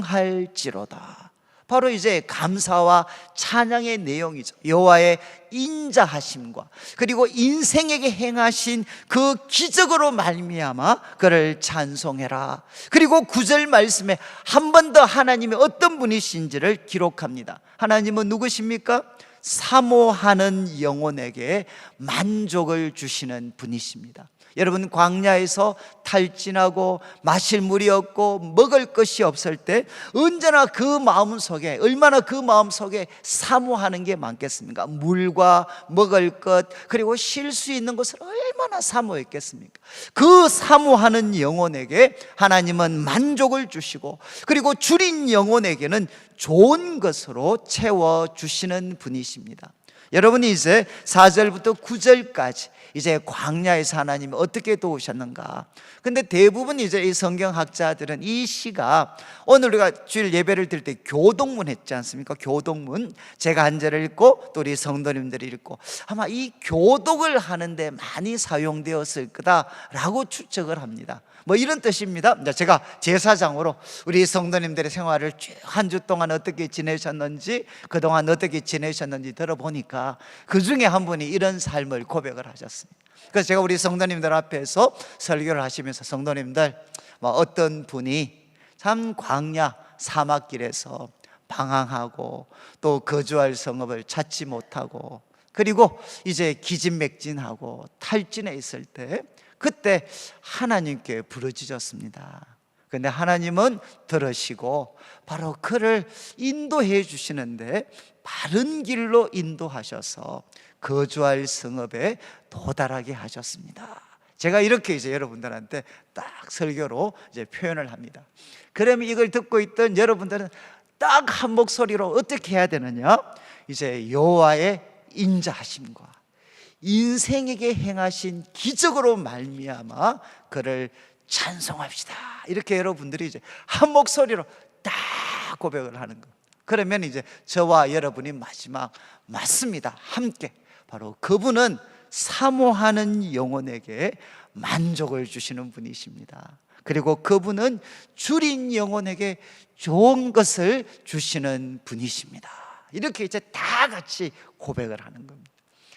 S5: 찬송할지로다. 바로 이제 감사와 찬양의 내용이죠. 여호와의 인자하심과 그리고 인생에게 행하신 그 기적으로 말미암아 그를 찬송해라. 그리고 9절 말씀에 한 번 더 하나님이 어떤 분이신지를 기록합니다. 하나님은 누구십니까? 사모하는 영혼에게 만족을 주시는 분이십니다. 여러분, 광야에서 탈진하고 마실 물이 없고 먹을 것이 없을 때 언제나 그 마음속에, 얼마나 그 마음속에 사모하는 게 많겠습니까? 물과 먹을 것, 그리고 쉴 수 있는 것을 얼마나 사모했겠습니까? 그 사모하는 영혼에게 하나님은 만족을 주시고, 그리고 줄인 영혼에게는 좋은 것으로 채워주시는 분이십니다. 여러분이 이제 4절부터 9절까지 이제 광야에서 하나님이 어떻게 도우셨는가. 근데 대부분 이제 이 성경학자들은 이 시가, 오늘 우리가 주일 예배를 드릴 때 교동문 했지 않습니까? 교동문, 제가 한 절을 읽고 또 우리 성도님들이 읽고, 아마 이 교독을 하는데 많이 사용되었을 거다라고 추측을 합니다. 뭐 이런 뜻입니다. 제가 제사장으로 우리 성도님들의 생활을 쭉 한 주 동안 어떻게 지내셨는지, 그동안 어떻게 지내셨는지 들어보니까 그 중에 한 분이 이런 삶을 고백을 하셨습니다. 그래서 제가 우리 성도님들 앞에서 설교를 하시면서, 성도님들, 어떤 분이 참 광야 사막길에서 방황하고 또 거주할 성읍을 찾지 못하고, 그리고 이제 기진맥진하고 탈진해 있을 때 그때 하나님께 부르짖었습니다. 그런데 하나님은 들으시고 바로 그를 인도해 주시는데 바른 길로 인도하셔서 거주할 성읍에 도달하게 하셨습니다. 제가 이렇게 이제 여러분들한테 딱 설교로 이제 표현을 합니다. 그러면 이걸 듣고 있던 여러분들은 딱 한 목소리로 어떻게 해야 되느냐? 이제 여호와의 인자하심과 인생에게 행하신 기적으로 말미암아 그를 찬송합시다. 이렇게 여러분들이 이제 한 목소리로 딱 고백을 하는 거. 그러면 이제 저와 여러분이 마지막, 맞습니다, 함께 바로 그분은 사모하는 영혼에게 만족을 주시는 분이십니다. 그리고 그분은 줄인 영혼에게 좋은 것을 주시는 분이십니다. 이렇게 이제 다 같이 고백을 하는 겁니다.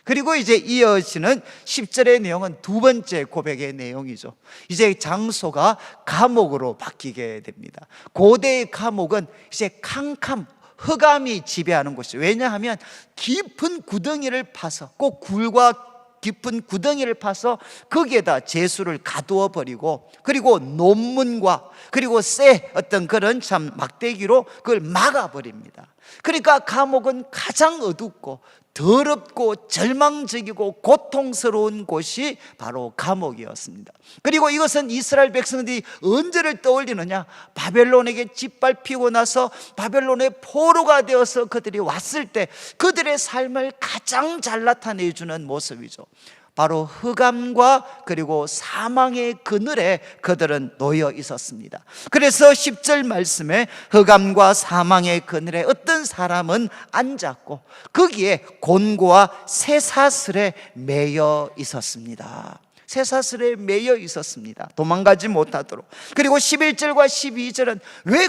S5: 그리고 이제 이어지는 10절의 내용은 두 번째 고백의 내용이죠. 이제 장소가 감옥으로 바뀌게 됩니다. 고대의 감옥은 이제 캄캄, 흑암이 지배하는 곳이죠. 왜냐하면 깊은 구덩이를 파서, 꼭 굴과 깊은 구덩이를 파서 거기에다 제수를 가두어 버리고, 그리고 논문과 그리고 쇠, 어떤 그런 참 막대기로 그걸 막아 버립니다. 그러니까 감옥은 가장 어둡고 더럽고 절망적이고 고통스러운 곳이 바로 감옥이었습니다. 그리고 이것은 이스라엘 백성들이 언제를 떠올리느냐? 바벨론에게 짓밟히고 나서 바벨론의 포로가 되어서 그들이 왔을 때 그들의 삶을 가장 잘 나타내주는 모습이죠. 바로 흑암과 그리고 사망의 그늘에 그들은 놓여 있었습니다. 그래서 10절 말씀에 흑암과 사망의 그늘에 어떤 사람은 앉았고 거기에 곤고와 쇠사슬에 매여 있었습니다. 쇠사슬에 매여 있었습니다. 도망가지 못하도록. 그리고 11절과 12절은 왜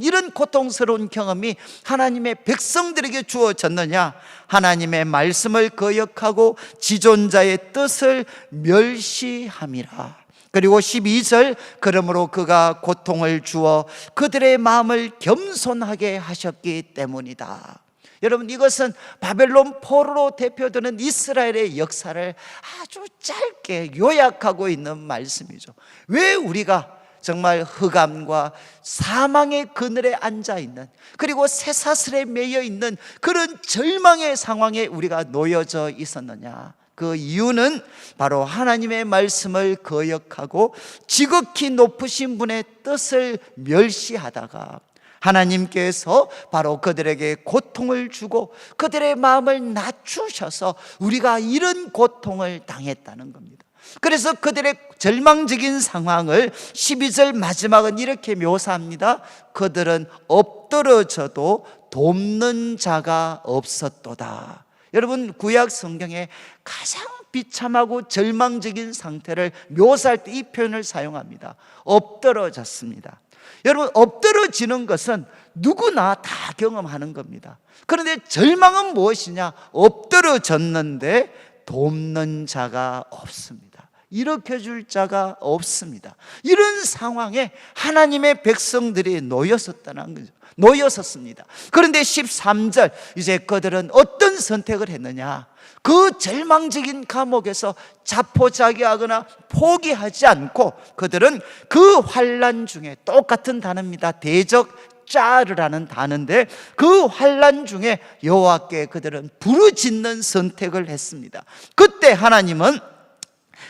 S5: 이런 고통스러운 경험이 하나님의 백성들에게 주어졌느냐? 하나님의 말씀을 거역하고 지존자의 뜻을 멸시함이라. 그리고 12절, 그러므로 그가 고통을 주어 그들의 마음을 겸손하게 하셨기 때문이다. 여러분, 이것은 바벨론 포로로 대표되는 이스라엘의 역사를 아주 짧게 요약하고 있는 말씀이죠. 왜 우리가 정말 흑암과 사망의 그늘에 앉아있는, 그리고 쇠사슬에 매여있는 그런 절망의 상황에 우리가 놓여져 있었느냐? 그 이유는 바로 하나님의 말씀을 거역하고 지극히 높으신 분의 뜻을 멸시하다가 하나님께서 바로 그들에게 고통을 주고 그들의 마음을 낮추셔서 우리가 이런 고통을 당했다는 겁니다. 그래서 그들의 절망적인 상황을 12절 마지막은 이렇게 묘사합니다. 그들은 엎드러져도 돕는 자가 없었도다. 여러분, 구약 성경에 가장 비참하고 절망적인 상태를 묘사할 때 이 표현을 사용합니다. 엎드러졌습니다. 여러분, 엎드러지는 것은 누구나 다 경험하는 겁니다. 그런데 절망은 무엇이냐? 엎드러졌는데 돕는 자가 없습니다. 일으켜줄 자가 없습니다. 이런 상황에 하나님의 백성들이 놓였었다는 거죠. 놓였었습니다. 그런데 13절, 이제 그들은 어떤 선택을 했느냐? 그 절망적인 감옥에서 자포자기하거나 포기하지 않고 그들은 그 환난 중에, 똑같은 단어입니다. 대적자르라는 단어인데, 그 환난 중에 여호와께 그들은 부르짖는 선택을 했습니다. 그때 하나님은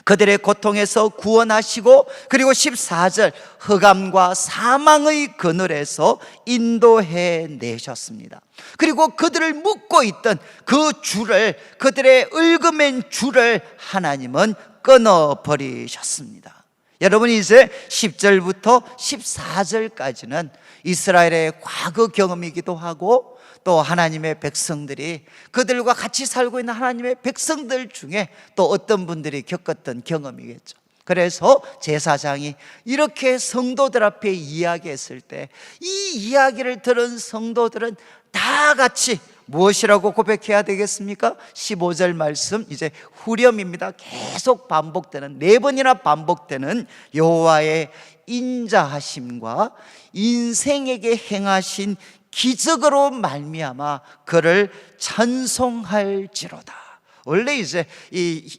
S5: 그들의 고통에서 구원하시고, 그리고 14절 흑암과 사망의 그늘에서 인도해 내셨습니다. 그리고 그들을 묶고 있던 그 줄을, 그들의 얽어맨 줄을 하나님은 끊어버리셨습니다. 여러분, 이제 10절부터 14절까지는 이스라엘의 과거 경험이기도 하고, 또 하나님의 백성들이, 그들과 같이 살고 있는 하나님의 백성들 중에 또 어떤 분들이 겪었던 경험이겠죠. 그래서 제사장이 이렇게 성도들 앞에 이야기했을 때, 이 이야기를 들은 성도들은 다 같이 무엇이라고 고백해야 되겠습니까? 15절 말씀, 이제 후렴입니다. 계속 반복되는, 4번이나 반복되는 여호와의 인자하심과 인생에게 행하신 기적으로 말미암아 그를 찬송할지로다. 원래 이제 이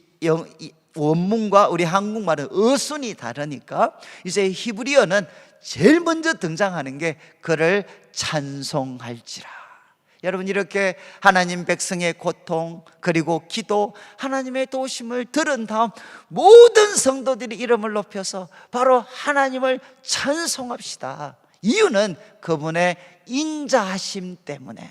S5: 원문과 우리 한국말은 어순이 다르니까 이제 히브리어는 제일 먼저 등장하는 게 그를 찬송할지라. 여러분, 이렇게 하나님 백성의 고통, 그리고 기도, 하나님의 도우심을 들은 다음 모든 성도들이 이름을 높여서 바로 하나님을 찬송합시다. 이유는 그분의 인자하심 때문에,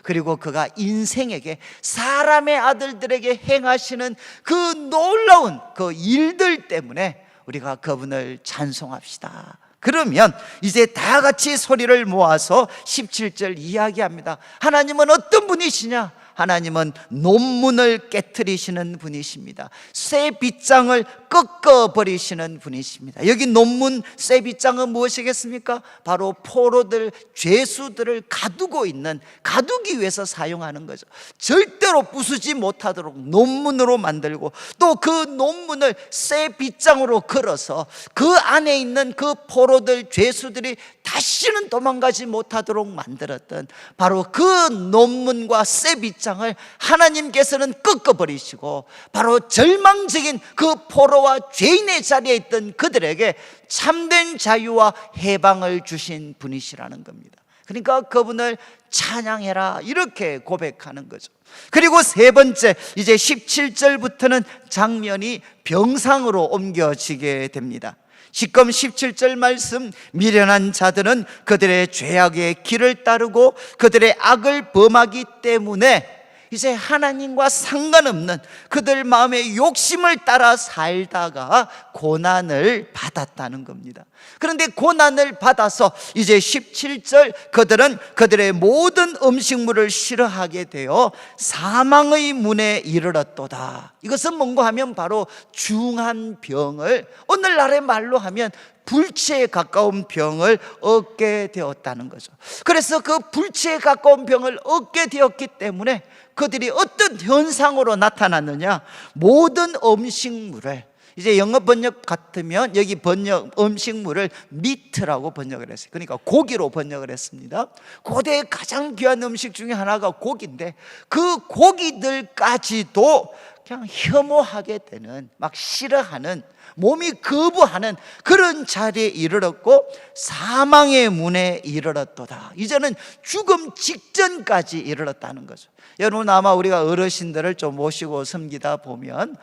S5: 그리고 그가 인생에게, 사람의 아들들에게 행하시는 그 놀라운 그 일들 때문에 우리가 그분을 찬송합시다. 그러면 이제 다 같이 소리를 모아서 17절 이야기합니다. 하나님은 어떤 분이시냐? 하나님은 논문을 깨트리시는 분이십니다. 쇠 빗장을 꺾어버리시는 분이십니다. 여기 논문, 쇠 빗장은 무엇이겠습니까? 바로 포로들, 죄수들을 가두고 있는, 가두기 위해서 사용하는 거죠. 절대로 부수지 못하도록 논문으로 만들고, 또 그 논문을 쇠 빗장으로 걸어서 그 안에 있는 그 포로들, 죄수들이 다시는 도망가지 못하도록 만들었던 바로 그 논문과 쇠 빗장을 하나님께서는 꺾어버리시고, 바로 절망적인 그 포로와 죄인의 자리에 있던 그들에게 참된 자유와 해방을 주신 분이시라는 겁니다. 그러니까 그분을 찬양해라, 이렇게 고백하는 거죠. 그리고 세 번째, 이제 17절부터는 장면이 병상으로 옮겨지게 됩니다. 지금 17절 말씀, 미련한 자들은 그들의 죄악의 길을 따르고 그들의 악을 범하기 때문에 이제 하나님과 상관없는 그들 마음의 욕심을 따라 살다가 고난을 받았다는 겁니다. 그런데 고난을 받아서 이제 17절, 그들은 그들의 모든 음식물을 싫어하게 되어 사망의 문에 이르렀도다. 이것은 뭔가 하면 바로 중한 병을, 오늘날의 말로 하면 불치에 가까운 병을 얻게 되었다는 거죠. 그래서 그 불치에 가까운 병을 얻게 되었기 때문에 그들이 어떤 현상으로 나타났느냐? 모든 음식물을, 이제 영어 번역 같으면 여기 번역 음식물을 미트라고 번역을 했어요. 그러니까 고기로 번역을 했습니다. 고대의 가장 귀한 음식 중에 하나가 고기인데, 그 고기들까지도 그냥 혐오하게 되는, 막 싫어하는, 몸이 거부하는 그런 자리에 이르렀고 사망의 문에 이르렀도다. 이제는 죽음 직전까지 이르렀다는 거죠. 여러분, 아마 우리가 어르신들을 좀 모시고 섬기다 보면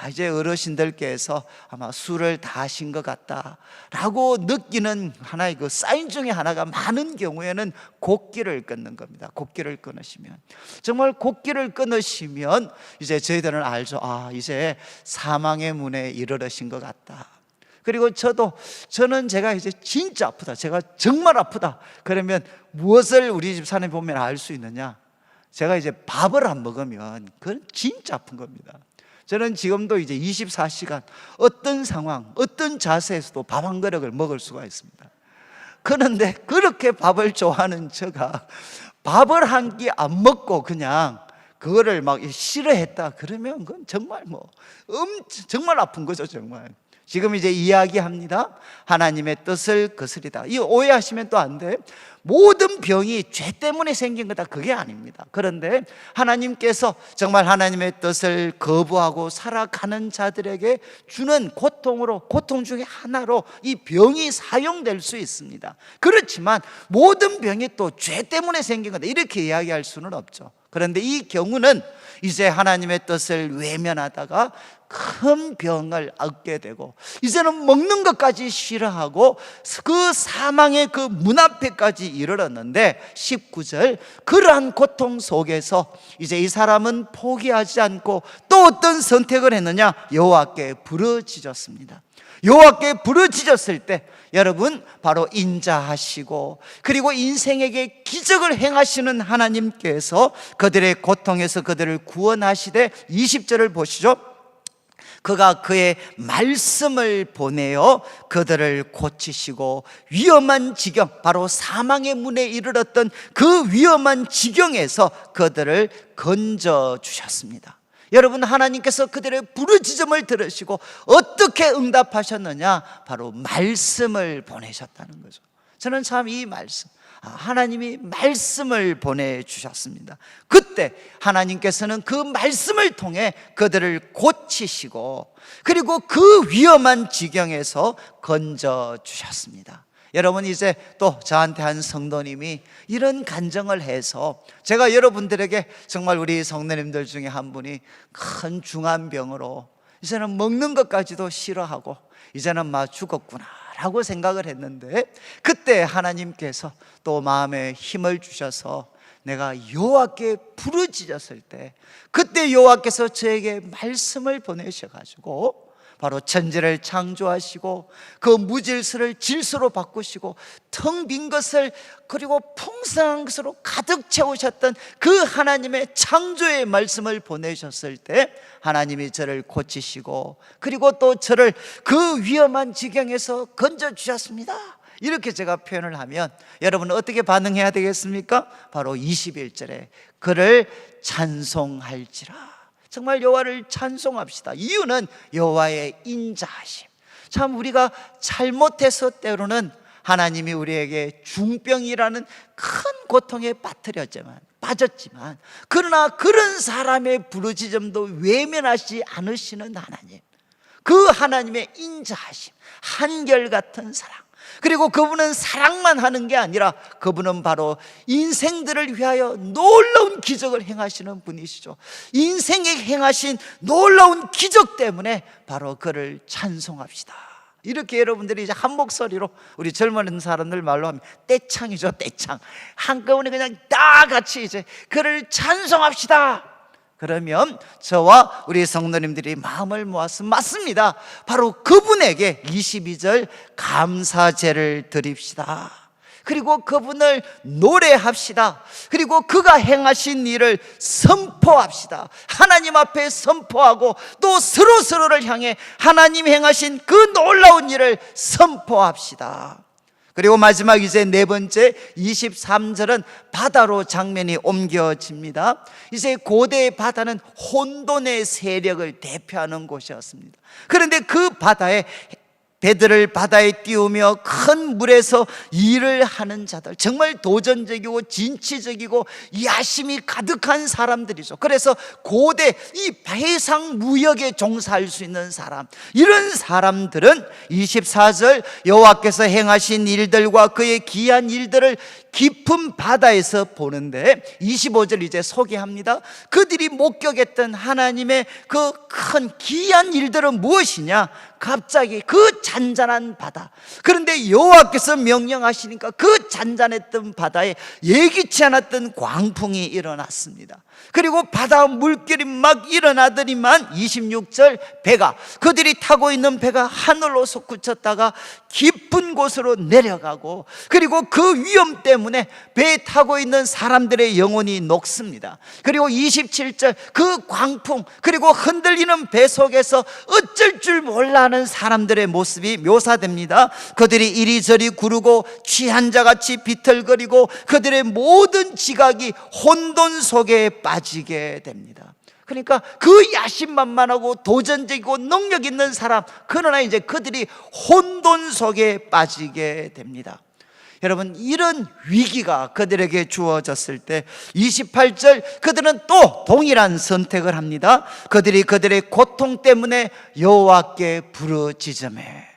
S5: 이제 어르신들께서 아마 술을 다 하신 것 같다라고 느끼는 하나의 그 사인 중에 하나가, 많은 경우에는 곡기를 끊는 겁니다. 곡기를 끊으시면, 정말 곡기를 끊으시면 이제 저희들은 알죠. 아, 이제 사망의 문에 이르러신 것 같다. 그리고 저는 제가 이제 진짜 아프다, 제가 정말 아프다 그러면 무엇을 우리 집 사람이 보면 알 수 있느냐? 제가 이제 밥을 안 먹으면 그건 진짜 아픈 겁니다. 저는 지금도 이제 24시간 어떤 상황, 어떤 자세에서도 밥 한 그릇을 먹을 수가 있습니다. 그런데 그렇게 밥을 좋아하는 제가 밥을 한 끼 안 먹고 그냥 그거를 막 싫어했다 그러면 그건 정말 정말 아픈 거죠, 정말. 지금 이제 이야기합니다. 하나님의 뜻을 거스리다. 이 오해하시면 또 안 돼. 모든 병이 죄 때문에 생긴 거다, 그게 아닙니다. 그런데 하나님께서 정말 하나님의 뜻을 거부하고 살아가는 자들에게 주는 고통 중에 하나로 이 병이 사용될 수 있습니다. 그렇지만 모든 병이 또 죄 때문에 생긴 거다, 이렇게 이야기할 수는 없죠. 그런데 이 경우는 이제 하나님의 뜻을 외면하다가 큰 병을 얻게 되고 이제는 먹는 것까지 싫어하고 그 사망의 그 문 앞에까지 이르렀는데 19절, 그러한 고통 속에서 이제 이 사람은 포기하지 않고 또 어떤 선택을 했느냐? 여호와께 부르짖었습니다. 여호와께 부르짖었을 때 여러분, 바로 인자하시고 그리고 인생에게 기적을 행하시는 하나님께서 그들의 고통에서 그들을 구원하시되 20절을 보시죠. 그가 그의 말씀을 보내어 그들을 고치시고 위험한 지경, 바로 사망의 문에 이르렀던 그 위험한 지경에서 그들을 건져 주셨습니다. 여러분, 하나님께서 그들의 부르짖음을 들으시고 어떻게 응답하셨느냐? 바로 말씀을 보내셨다는 거죠. 저는 참 이 말씀, 하나님이 말씀을 보내주셨습니다. 그때 하나님께서는 그 말씀을 통해 그들을 고치시고 그리고 그 위험한 지경에서 건져주셨습니다. 여러분, 이제 또 저한테 한 성도님이 이런 간증을 해서 제가 여러분들에게 정말 우리 성도님들 중에 한 분이 큰 중환병으로 이제는 먹는 것까지도 싫어하고 이제는 막 죽었구나 라고 생각을 했는데, 그때 하나님께서 또 마음에 힘을 주셔서 내가 여호와께 부르짖었을 때 그때 여호와께서 저에게 말씀을 보내셔가지고 바로 천지를 창조하시고 그 무질서를 질서로 바꾸시고 텅 빈 것을 그리고 풍성한 것으로 가득 채우셨던 그 하나님의 창조의 말씀을 보내셨을 때 하나님이 저를 고치시고 그리고 또 저를 그 위험한 지경에서 건져주셨습니다. 이렇게 제가 표현을 하면 여러분은 어떻게 반응해야 되겠습니까? 바로 21절에 그를 찬송할지라. 정말 여호와를 찬송합시다. 이유는 여호와의 인자하심. 참 우리가 잘못해서 때로는 하나님이 우리에게 중병이라는 큰 고통에 빠졌지만 그러나 그런 사람의 부르짖음도 외면하지 않으시는 하나님, 그 하나님의 인자하심, 한결같은 사랑, 그리고 그분은 사랑만 하는 게 아니라 그분은 바로 인생들을 위하여 놀라운 기적을 행하시는 분이시죠. 인생에 행하신 놀라운 기적 때문에 바로 그를 찬송합시다. 이렇게 여러분들이 이제 한 목소리로, 우리 젊은 사람들 말로 하면 떼창이죠, 떼창. 한꺼번에 그냥 다 같이 이제 그를 찬송합시다. 그러면 저와 우리 성도님들이 마음을 모아서, 맞습니다, 바로 그분에게 22절 감사제를 드립시다. 그리고 그분을 노래합시다. 그리고 그가 행하신 일을 선포합시다. 하나님 앞에 선포하고 또 서로를 향해 하나님 행하신 그 놀라운 일을 선포합시다. 그리고 마지막 이제 네 번째 23절은 바다로 장면이 옮겨집니다. 이제 고대의 바다는 혼돈의 세력을 대표하는 곳이었습니다. 그런데 그 바다에 배들을 바다에 띄우며 큰 물에서 일을 하는 자들, 정말 도전적이고 진취적이고 야심이 가득한 사람들이죠. 그래서 고대 이 해상 무역에 종사할 수 있는 사람, 이런 사람들은 24절 여호와께서 행하신 일들과 그의 기이한 일들을 깊은 바다에서 보는데 25절 이제 소개합니다. 그들이 목격했던 하나님의 그 큰 기이한 일들은 무엇이냐? 갑자기 그 잔잔한 바다, 그런데 여호와께서 명령하시니까 그 잔잔했던 바다에 예기치 않았던 광풍이 일어났습니다. 그리고 바다 물결이 막 일어나더니만 26절 배가, 그들이 타고 있는 배가 하늘로 솟구쳤다가 깊은 곳으로 내려가고, 그리고 그 위험 때문에 배에 타고 있는 사람들의 영혼이 녹습니다. 그리고 27절 그 광풍, 그리고 흔들리는 배 속에서 어쩔 줄 몰라 하는 사람들의 모습이 묘사됩니다. 그들이 이리저리 구르고 취한 자같이 비틀거리고 그들의 모든 지각이 혼돈 속에 빠지게 됩니다. 그러니까 그 야심만만하고 도전적이고 능력 있는 사람, 그러나 이제 그들이 혼돈 속에 빠지게 됩니다. 여러분, 이런 위기가 그들에게 주어졌을 때 28절 그들은 또 동일한 선택을 합니다. 그들이 그들의 고통 때문에 여호와께 부르짖으매,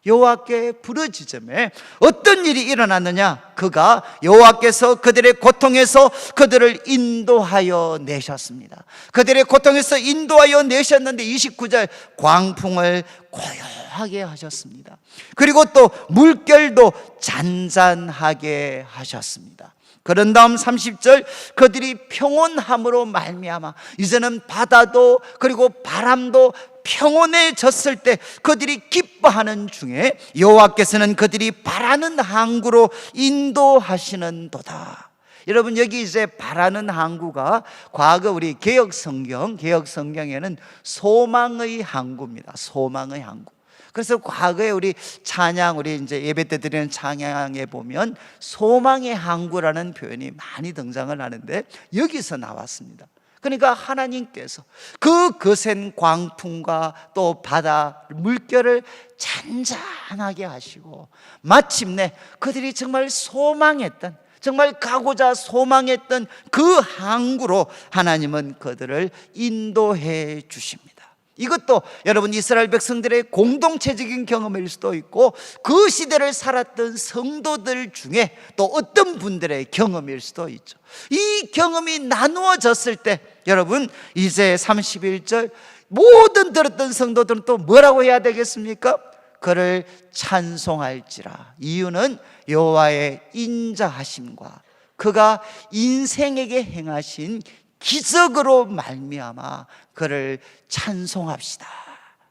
S5: 여호와께 부르짖으매 어떤 일이 일어났느냐? 그가 여호와께서 그들의 고통에서 그들을 인도하여 내셨습니다. 그들의 고통에서 인도하여 내셨는데 29절 광풍을 고요하게 하셨습니다. 그리고 또 물결도 잔잔하게 하셨습니다. 그런 다음 30절 그들이 평온함으로 말미암아 이제는 바다도 그리고 바람도 평온해졌을 때 그들이 기뻐하는 중에 여호와께서는 그들이 바라는 항구로 인도하시는도다. 여러분, 여기 이제 바라는 항구가 과거 우리 개혁 성경에는 소망의 항구입니다. 소망의 항구. 그래서 과거에 우리 찬양, 우리 이제 예배 때 드리는 찬양에 보면 소망의 항구라는 표현이 많이 등장을 하는데 여기서 나왔습니다. 그러니까 하나님께서 그 거센 광풍과 또 바다 물결을 잔잔하게 하시고 마침내 그들이 정말 소망했던, 정말 가고자 소망했던 그 항구로 하나님은 그들을 인도해 주십니다. 이것도 여러분 이스라엘 백성들의 공동체적인 경험일 수도 있고 그 시대를 살았던 성도들 중에 또 어떤 분들의 경험일 수도 있죠. 이 경험이 나누어졌을 때 여러분 이제 31절 모든 들었던 성도들은 또 뭐라고 해야 되겠습니까? 그를 찬송할지라. 이유는 여호와의 인자하심과 그가 인생에게 행하신 기적으로 말미암아 그를 찬송합시다.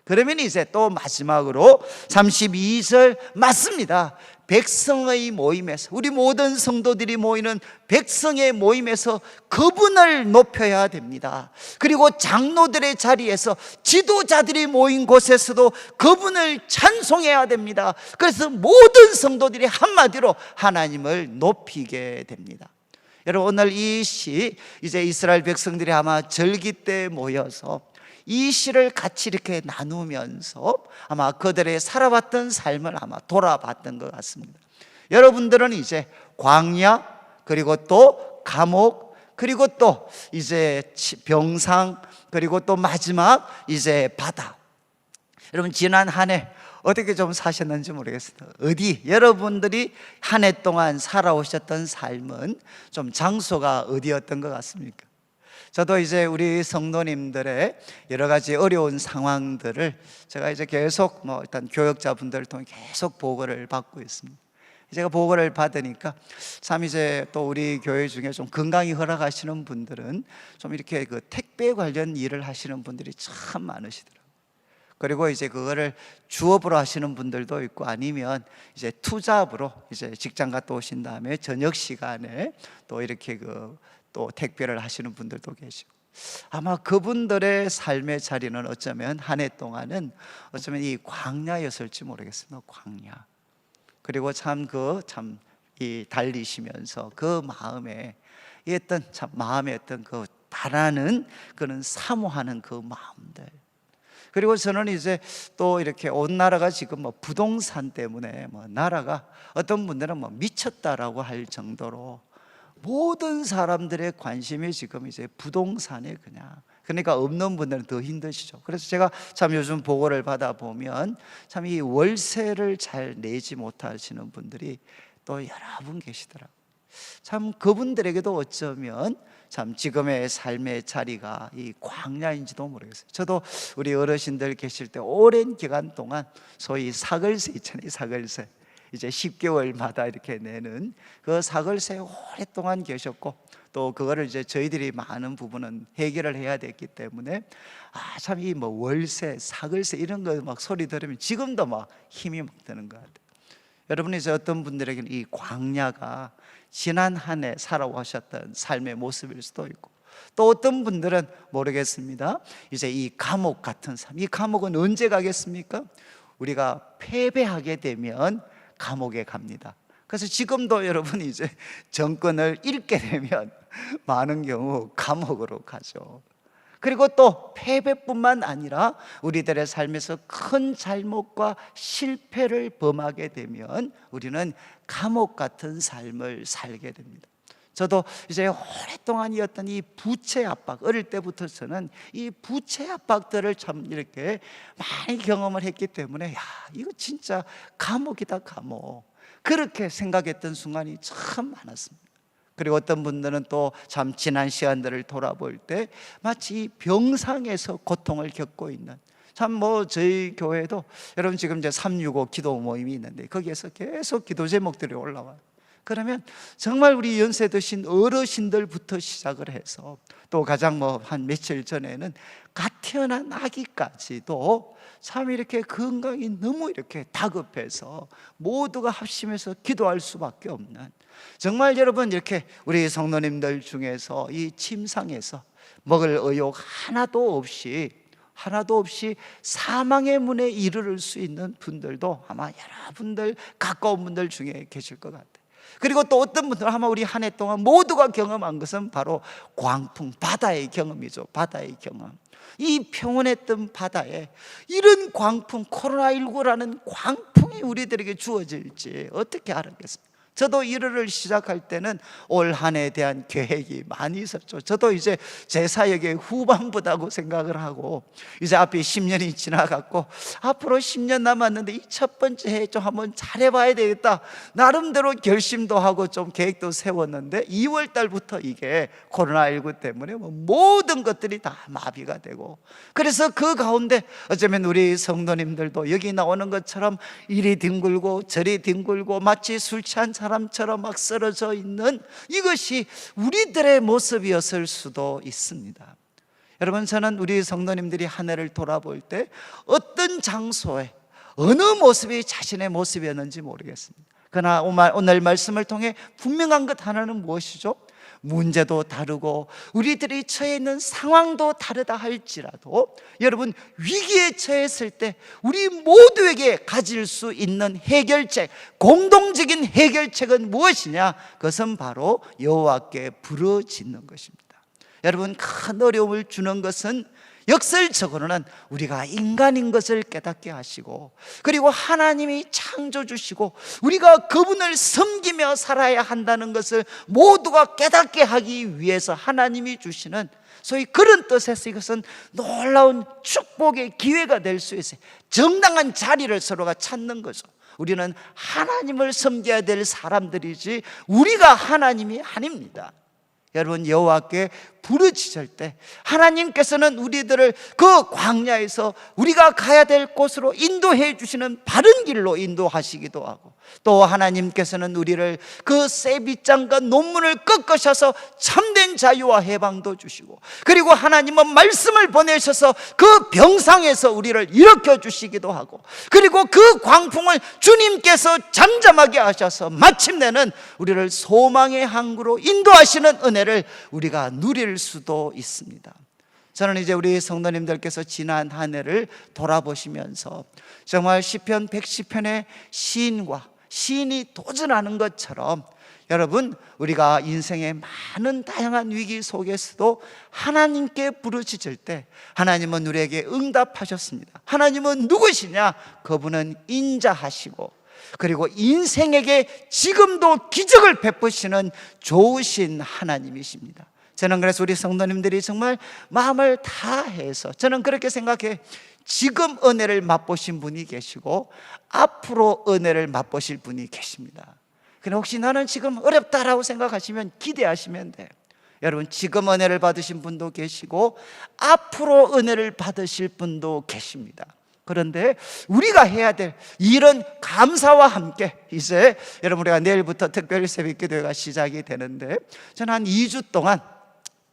S5: 그러면 이제 또 마지막으로 32절 맞습니다. 백성의 모임에서, 우리 모든 성도들이 모이는 백성의 모임에서 그분을 높여야 됩니다. 그리고 장로들의 자리에서, 지도자들이 모인 곳에서도 그분을 찬송해야 됩니다. 그래서 모든 성도들이 한마디로 하나님을 높이게 됩니다. 여러분, 오늘 이 시, 이제 이스라엘 백성들이 아마 절기 때 모여서 이 시를 같이 이렇게 나누면서 아마 그들의 살아왔던 삶을 아마 돌아봤던 것 같습니다. 여러분들은 이제 광야, 그리고 또 감옥, 그리고 또 이제 병상, 그리고 또 마지막 이제 바다. 여러분, 지난 한 해 어떻게 좀 사셨는지 모르겠습니다. 어디 여러분들이 한 해 동안 살아오셨던 삶은 좀 장소가 어디였던 것 같습니까? 저도 이제 우리 성도님들의 여러 가지 어려운 상황들을 제가 이제 계속 일단 교역자분들을 통해 계속 보고를 받고 있습니다. 제가 보고를 받으니까 참 이제 또 우리 교회 중에 좀 건강이 허락하시는 분들은 좀 이렇게 그 택배 관련 일을 하시는 분들이 참 많으시더라고요. 그리고 이제 그거를 주업으로 하시는 분들도 있고 아니면 이제 투잡으로 이제 직장 갔다 오신 다음에 저녁 시간에 또 이렇게 또 택배를 하시는 분들도 계시고 아마 그분들의 삶의 자리는 어쩌면 한 해 동안은 어쩌면 이 광야였을지 모르겠습니다. 광야. 그리고 참 이 달리시면서 그 마음에 어떤 그 바라는 그런 사모하는 그 마음들. 그리고 저는 이제 또 이렇게 온 나라가 지금 부동산 때문에 나라가 어떤 분들은 미쳤다라고 할 정도로 모든 사람들의 관심이 지금 이제 부동산에 그러니까 없는 분들은 더 힘드시죠. 그래서 제가 참 요즘 보고를 받아 보면 참 이 월세를 잘 내지 못하시는 분들이 또 여러 분 계시더라고요. 참 그분들에게도 어쩌면 참 지금의 삶의 자리가 이 광야인지도 모르겠어요. 저도 우리 어르신들 계실 때 오랜 기간 동안 소위 사글세 있잖아요. 사글세 이제 10개월마다 이렇게 내는 그 사글세에 오랫동안 계셨고, 또 그거를 이제 저희들이 많은 부분은 해결을 해야 됐기 때문에 참 이 뭐 월세, 사글세 이런 거 막 소리 들으면 지금도 막 힘이 막 드는 것 같아요. 여러분, 이제 어떤 분들에게는 이 광야가 지난 한 해 살아오셨던 삶의 모습일 수도 있고, 또 어떤 분들은 모르겠습니다. 이제 이 감옥 같은 삶, 이 감옥은 언제 가겠습니까? 우리가 패배하게 되면 감옥에 갑니다. 그래서 지금도 여러분 이제 정권을 잃게 되면 많은 경우 감옥으로 가죠. 그리고 또 패배뿐만 아니라 우리들의 삶에서 큰 잘못과 실패를 범하게 되면 우리는 감옥 같은 삶을 살게 됩니다. 저도 이제 오랫동안이었던 이 부채 압박, 어릴 때부터 저는 이 부채 압박들을 참 이렇게 많이 경험을 했기 때문에 이거 진짜 감옥이다, 감옥, 그렇게 생각했던 순간이 참 많았습니다. 그리고 어떤 분들은 또 참 지난 시간들을 돌아볼 때 마치 병상에서 고통을 겪고 있는, 참 뭐 저희 교회도 여러분 지금 이제 365 기도 모임이 있는데 거기에서 계속 기도 제목들이 올라와요. 그러면 정말 우리 연세 드신 어르신들부터 시작을 해서 또 가장 뭐 한 며칠 전에는 갓 태어난 아기까지도 참 이렇게 건강이 너무 이렇게 다급해서 모두가 합심해서 기도할 수밖에 없는, 정말 여러분 이렇게 우리 성도님들 중에서 이 침상에서 먹을 의욕 하나도 없이 사망의 문에 이르를 수 있는 분들도 아마 여러분들 가까운 분들 중에 계실 것 같아요. 그리고 또 어떤 분들은 아마 우리 한 해 동안 모두가 경험한 것은 바로 광풍, 바다의 경험이죠. 바다의 경험. 이 평온했던 바다에 이런 광풍, 코로나19라는 광풍이 우리들에게 주어질지 어떻게 알았겠습니까? 저도 일을 시작할 때는 올 한 해에 대한 계획이 많이 있었죠. 저도 이제 제 사역의 후반부다고 생각을 하고, 이제 앞에 10년이 지나갔고 앞으로 10년 남았는데 이 첫 번째 해에 좀 한번 잘해봐야 되겠다, 나름대로 결심도 하고 좀 계획도 세웠는데 2월 달부터 이게 코로나19 때문에 모든 것들이 다 마비가 되고, 그래서 그 가운데 어쩌면 우리 성도님들도 여기 나오는 것처럼 이리 뒹굴고 저리 뒹굴고 마치 술 취한 사람처럼 막 쓰러져 있는, 이것이 우리들의 모습이었을 수도 있습니다. 여러분, 저는 우리 성도님들이 한 해를 돌아볼 때 어떤 장소에 어느 모습이 자신의 모습이었는지 모르겠습니다. 그러나 오늘 말씀을 통해 분명한 것 하나는 무엇이죠? 문제도 다르고 우리들이 처해 있는 상황도 다르다 할지라도 여러분, 위기에 처했을 때 우리 모두에게 가질 수 있는 해결책, 공동적인 해결책은 무엇이냐? 그것은 바로 여호와께 부르짖는 것입니다. 여러분, 큰 어려움을 주는 것은 역설적으로는 우리가 인간인 것을 깨닫게 하시고, 그리고 하나님이 창조 주시고 우리가 그분을 섬기며 살아야 한다는 것을 모두가 깨닫게 하기 위해서 하나님이 주시는 소위 그런 뜻에서 이것은 놀라운 축복의 기회가 될 수 있어요. 정당한 자리를 서로가 찾는 거죠. 우리는 하나님을 섬겨야 될 사람들이지 우리가 하나님이 아닙니다. 여러분, 여호와께 부르짖을 때 하나님께서는 우리들을 그 광야에서 우리가 가야 될 곳으로 인도해 주시는 바른 길로 인도하시기도 하고, 또 하나님께서는 우리를 그 쇠빗장과 논문을 꺾으셔서 참된 자유와 해방도 주시고, 그리고 하나님은 말씀을 보내셔서 그 병상에서 우리를 일으켜 주시기도 하고, 그리고 그 광풍을 주님께서 잠잠하게 하셔서 마침내는 우리를 소망의 항구로 인도하시는 은혜를 우리가 누릴 수도 있습니다. 저는 이제 우리 성도님들께서 지난 한 해를 돌아보시면서 정말 시편 110편의 시인이 도전하는 것처럼, 여러분, 우리가 인생의 많은 다양한 위기 속에서도 하나님께 부르짖을 때 하나님은 우리에게 응답하셨습니다. 하나님은 누구시냐? 그분은 인자하시고 그리고 인생에게 지금도 기적을 베푸시는 좋으신 하나님이십니다. 저는 그래서 우리 성도님들이 정말 마음을 다해서, 저는 그렇게 생각해, 지금 은혜를 맛보신 분이 계시고 앞으로 은혜를 맛보실 분이 계십니다. 근데 혹시 나는 지금 어렵다라고 생각하시면 기대하시면 돼요. 여러분, 지금 은혜를 받으신 분도 계시고 앞으로 은혜를 받으실 분도 계십니다. 그런데 우리가 해야 될 일은 감사와 함께, 이제 여러분 우리가 내일부터 특별히 새벽기도회가 시작이 되는데, 저는 한 2주 동안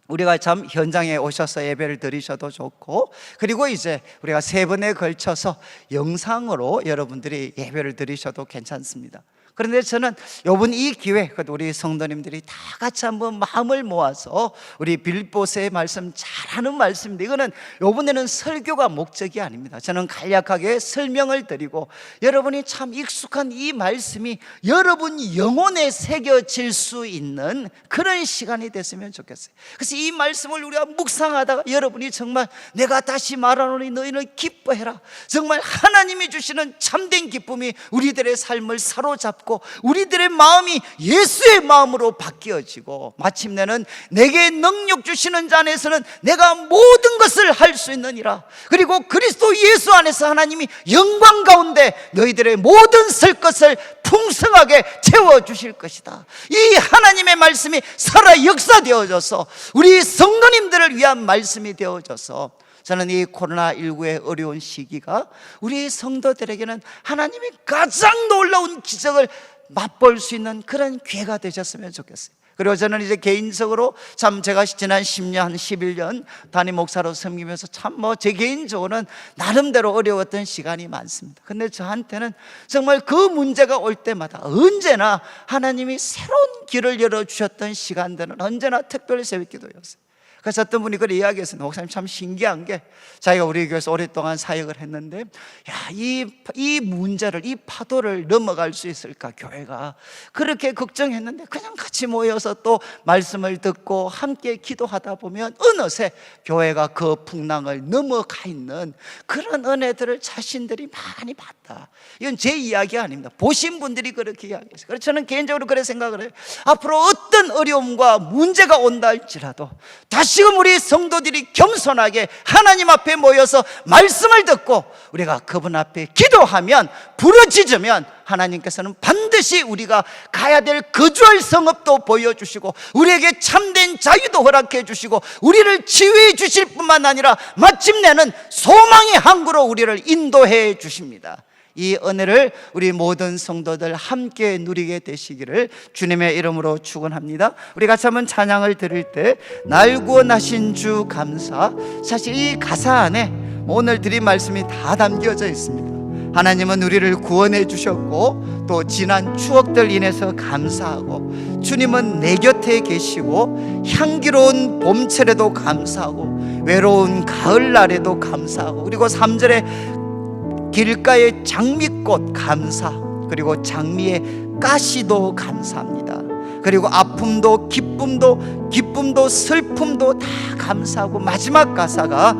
S5: 우리가 참 현장에 오셔서 예배를 드리셔도 좋고, 그리고 이제 우리가 3번에 걸쳐서 영상으로 여러분들이 예배를 드리셔도 괜찮습니다. 그런데 저는 이번 이 기회, 우리 성도님들이 다 같이 한번 마음을 모아서 우리 빌립보서의 말씀 잘하는 말씀인데, 이거는 이번에는 설교가 목적이 아닙니다. 저는 간략하게 설명을 드리고 여러분이 참 익숙한 이 말씀이 여러분 영혼에 새겨질 수 있는 그런 시간이 됐으면 좋겠어요. 그래서 이 말씀을 우리가 묵상하다가 여러분이 정말 내가 다시 말하노니 너희는 기뻐해라, 정말 하나님이 주시는 참된 기쁨이 우리들의 삶을 사로잡고 우리들의 마음이 예수의 마음으로 바뀌어지고, 마침내는 내게 능력 주시는 자 안에서는 내가 모든 것을 할 수 있느니라, 그리고 그리스도 예수 안에서 하나님이 영광 가운데 너희들의 모든 쓸 것을 풍성하게 채워주실 것이다. 이 하나님의 말씀이 살아 역사되어져서 우리 성도님들을 위한 말씀이 되어져서, 저는 이 코로나19의 어려운 시기가 우리 성도들에게는 하나님의 가장 놀라운 기적을 맛볼 수 있는 그런 기회가 되셨으면 좋겠어요. 그리고 저는 이제 개인적으로 참 제가 지난 10년, 11년 담임 목사로 섬기면서 참 제 개인적으로는 나름대로 어려웠던 시간이 많습니다. 근데 저한테는 정말 그 문제가 올 때마다 언제나 하나님이 새로운 길을 열어주셨던 시간들은 언제나 특별 새벽기도였어요. 그래서 어떤 분이 그렇게 이야기했어요. 목사님, 참 신기한 게 자기가 우리 교회에서 오랫동안 사역을 했는데, 이 문제를, 이 파도를 넘어갈 수 있을까, 교회가 그렇게 걱정했는데 그냥 같이 모여서 또 말씀을 듣고 함께 기도하다 보면 어느새 교회가 그 풍랑을 넘어가 있는 그런 은혜들을 자신들이 많이 봤다. 이건 제 이야기 아닙니다. 보신 분들이 그렇게 이야기했어요. 그래서 저는 개인적으로 그렇게 생각을 해요. 앞으로 어떤 어려움과 문제가 온다 할지라도 다시금 우리 성도들이 겸손하게 하나님 앞에 모여서 말씀을 듣고 우리가 그분 앞에 기도하면, 부르짖으면 하나님께서는 반드시 우리가 가야 될 거주할 성읍도 보여주시고 우리에게 참된 자유도 허락해 주시고 우리를 치유해 주실 뿐만 아니라 마침내는 소망의 항구로 우리를 인도해 주십니다. 이 은혜를 우리 모든 성도들 함께 누리게 되시기를 주님의 이름으로 축원합니다. 우리 같이 한번 찬양을 드릴 때 날 구원하신 주 감사, 사실 이 가사 안에 오늘 드린 말씀이 다 담겨져 있습니다. 하나님은 우리를 구원해 주셨고 또 지난 추억들 인해서 감사하고, 주님은 내 곁에 계시고 향기로운 봄철에도 감사하고 외로운 가을날에도 감사하고, 그리고 3절에 길가의 장미꽃 감사, 그리고 장미의 가시도 감사합니다. 그리고 아픔도 기쁨도 슬픔도 다 감사하고, 마지막 가사가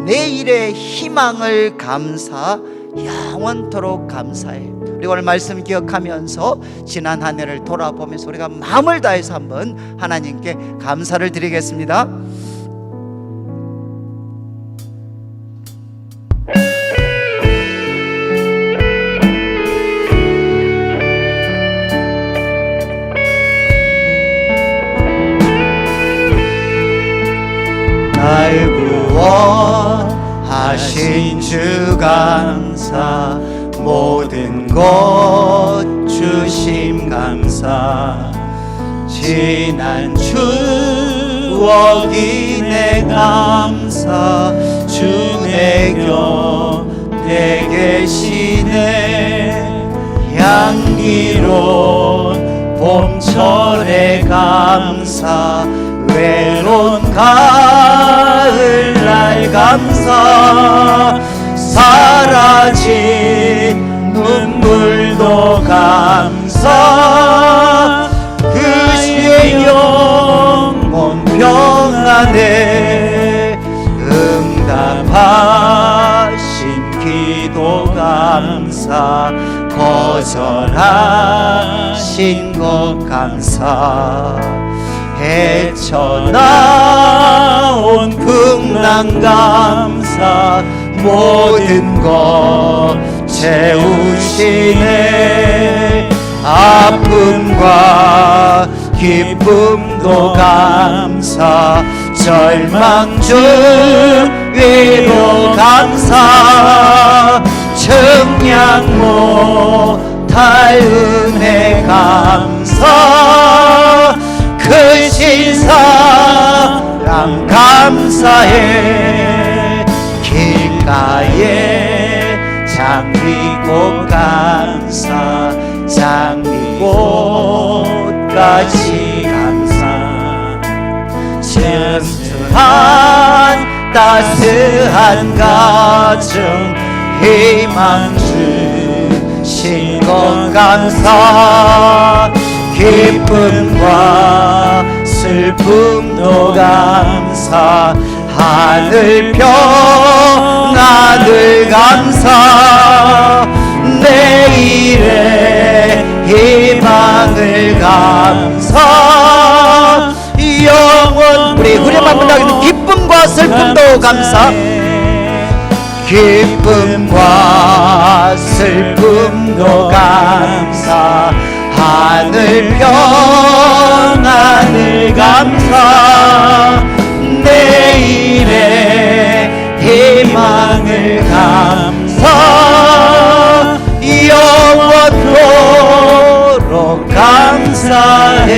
S5: 내일의 희망을 감사, 영원토록 감사해. 우리 오늘 말씀 기억하면서 지난 한 해를 돌아보면서 우리가 마음을 다해서 한번 하나님께 감사를 드리겠습니다. 날 구원하신 주 감사, 모든 것 주심 감사, 지난 추억이 내 감사, 주 내 곁에 계시네. 향기로운 봄철의 감사, 외로운 가을날 감사, 사라진 눈물도 감사, 그의 영원 평안에 응답하신 기도 감사, 거절하신 것 감사, 헤쳐나온 풍랑 감사, 모든 것 채우시네. 아픔과 기쁨도 감사 절망 중 위로 감사 청량 못할 은혜 감사 크신 사랑 감사해 길가에 장미꽃 감사 장미꽃까지 감사 튼튼한 따스한 가정 희망 주신 것 감사 기쁨과 슬픔도 감사 하늘 평안을 감사 내일의 희망을 감사 영원 우리 후렴한 번 하겠습니다. 기쁨과 슬픔도 감사 기쁨과 슬픔도 감사 하늘 평안을 감사 내일의 희망을 감사 영원토록 감사해.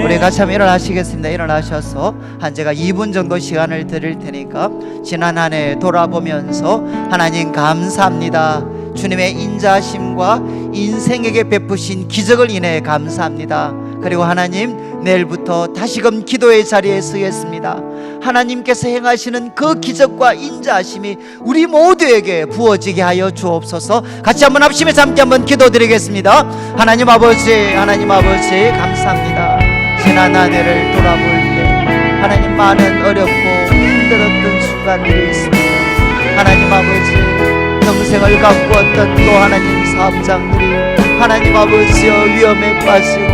S5: 우리 같이 한번 일어나시겠습니다. 일어나셔서 한 제가 2분 정도 시간을 드릴 테니까 지난 한 해 돌아보면서 하나님 감사합니다. 주님의 인자하심과 인생에게 베푸신 기적을 인해 감사합니다. 그리고 하나님 내일부터 다시금 기도의 자리에 서겠습니다. 하나님께서 행하시는 그 기적과 인자하심이 우리 모두에게 부어지게 하여 주옵소서. 같이 한번 합심해서 함께 한번 기도드리겠습니다. 하나님 아버지 감사합니다. 지난 한 해를 돌아볼 때 하나님 많은 어렵고 힘들었던 순간들이 있습니다. 하나님 아버지 평생을 가꾸었던 또 하나님 사업장들이 하나님 아버지여 위험에 빠지고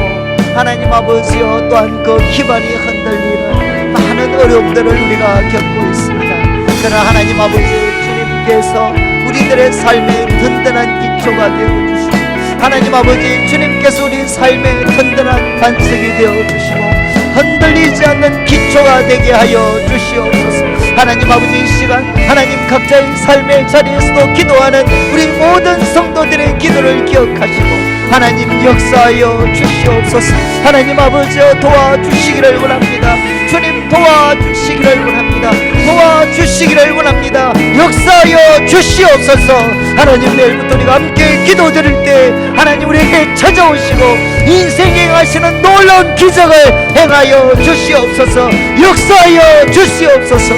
S5: 하나님 아버지여 또한 그 기반이 흔들리는 많은 어려움들을 우리가 겪고 있습니다. 그러나 하나님 아버지 주님께서 우리들의 삶의 든든한 기초가 되어주시고 하나님 아버지 주님께서 우리 삶의 든든한 반석이 되어주시고 흔들리지 않는 기초가 되게 하여 주시옵소서. 하나님 아버지 이 시간 하나님 각자의 삶의 자리에서도 기도하는 우리 모든 성도들의 기도를 기억하시고 하나님 역사하여 주시옵소서. 하나님 아버지여 도와주시기를 원합니다. 주님 도와주시기를 원합니다. 도와주시기를 원합니다. 역사하여 주시옵소서. 하나님 내일부터 우리가 함께 기도드릴 때 하나님 우리에게 찾아오시고 인생에 행하시는 놀라운 기적을 행하여 주시옵소서. 역사하여 주시옵소서.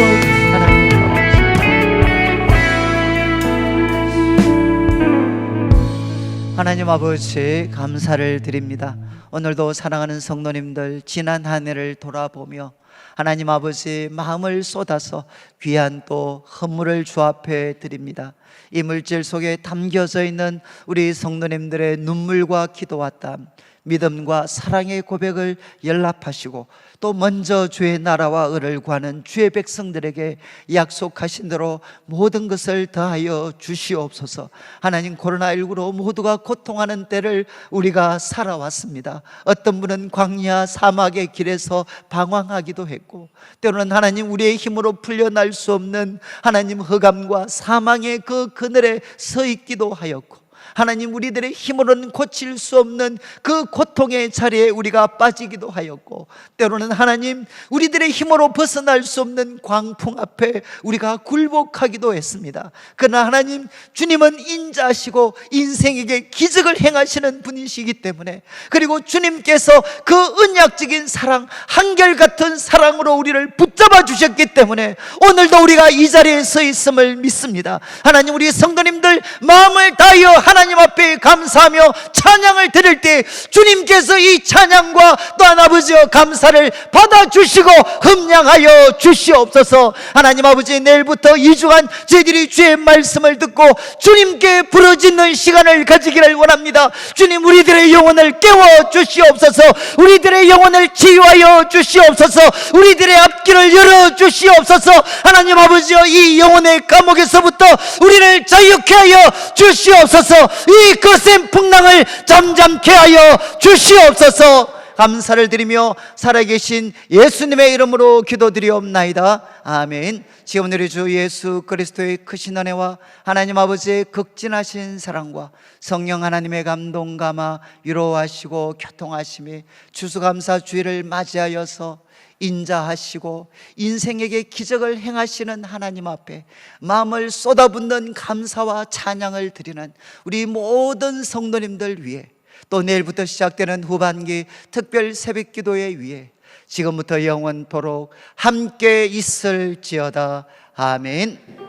S5: 하나님 아버지 감사를 드립니다. 오늘도 사랑하는 성도님들 지난 한 해를 돌아보며 하나님 아버지 마음을 쏟아서 귀한 또 헌물을 주 앞에 드립니다. 이 물질 속에 담겨져 있는 우리 성도님들의 눈물과 기도와 땀, 믿음과 사랑의 고백을 연락하시고 또 먼저 주의 나라와 의를 구하는 주의 백성들에게 약속하신 대로 모든 것을 더하여 주시옵소서. 하나님 코로나19로 모두가 고통하는 때를 우리가 살아왔습니다. 어떤 분은 광야 사막의 길에서 방황하기도 했고 때로는 하나님 우리의 힘으로 풀려날 수 없는 하나님 흑암과 사망의 그 그늘에 서 있기도 하였고 하나님 우리들의 힘으로는 고칠 수 없는 그 고통의 자리에 우리가 빠지기도 하였고 때로는 하나님 우리들의 힘으로 벗어날 수 없는 광풍 앞에 우리가 굴복하기도 했습니다. 그러나 하나님 주님은 인자하시고 인생에게 기적을 행하시는 분이시기 때문에 그리고 주님께서 그 언약적인 사랑 한결같은 사랑으로 우리를 붙잡아 주셨기 때문에 오늘도 우리가 이 자리에 서 있음을 믿습니다. 하나님 우리 성도님들 마음을 다하여 하나님 앞에 감사하며 찬양을 드릴 때 주님께서 이 찬양과 또한 아버지여 감사를 받아주시고 흠량하여 주시옵소서. 하나님 아버지 내일부터 2주간 저희들이 주의 말씀을 듣고 주님께 부르짖는 시간을 가지기를 원합니다. 주님 우리들의 영혼을 깨워 주시옵소서. 우리들의 영혼을 치유하여 주시옵소서. 우리들의 앞길을 열어 주시옵소서. 하나님 아버지여 이 영혼의 감옥에서부터 우리를 자유케 하여 주시옵소서. 이 거센 풍랑을 잠잠케 하여 주시옵소서. 감사를 드리며 살아계신 예수님의 이름으로 기도드리옵나이다. 아멘. 지금 우리 주 예수 그리스도의 크신 은혜와 하나님 아버지의 극진하신 사랑과 성령 하나님의 감동 감화 위로하시고 교통하심이 추수감사주의를 맞이하여서 인자하시고 인생에게 기적을 행하시는 하나님 앞에 마음을 쏟아붓는 감사와 찬양을 드리는 우리 모든 성도님들 위해, 또 내일부터 시작되는 후반기 특별 새벽기도회 위해 지금부터 영원토록 함께 있을지어다. 아멘.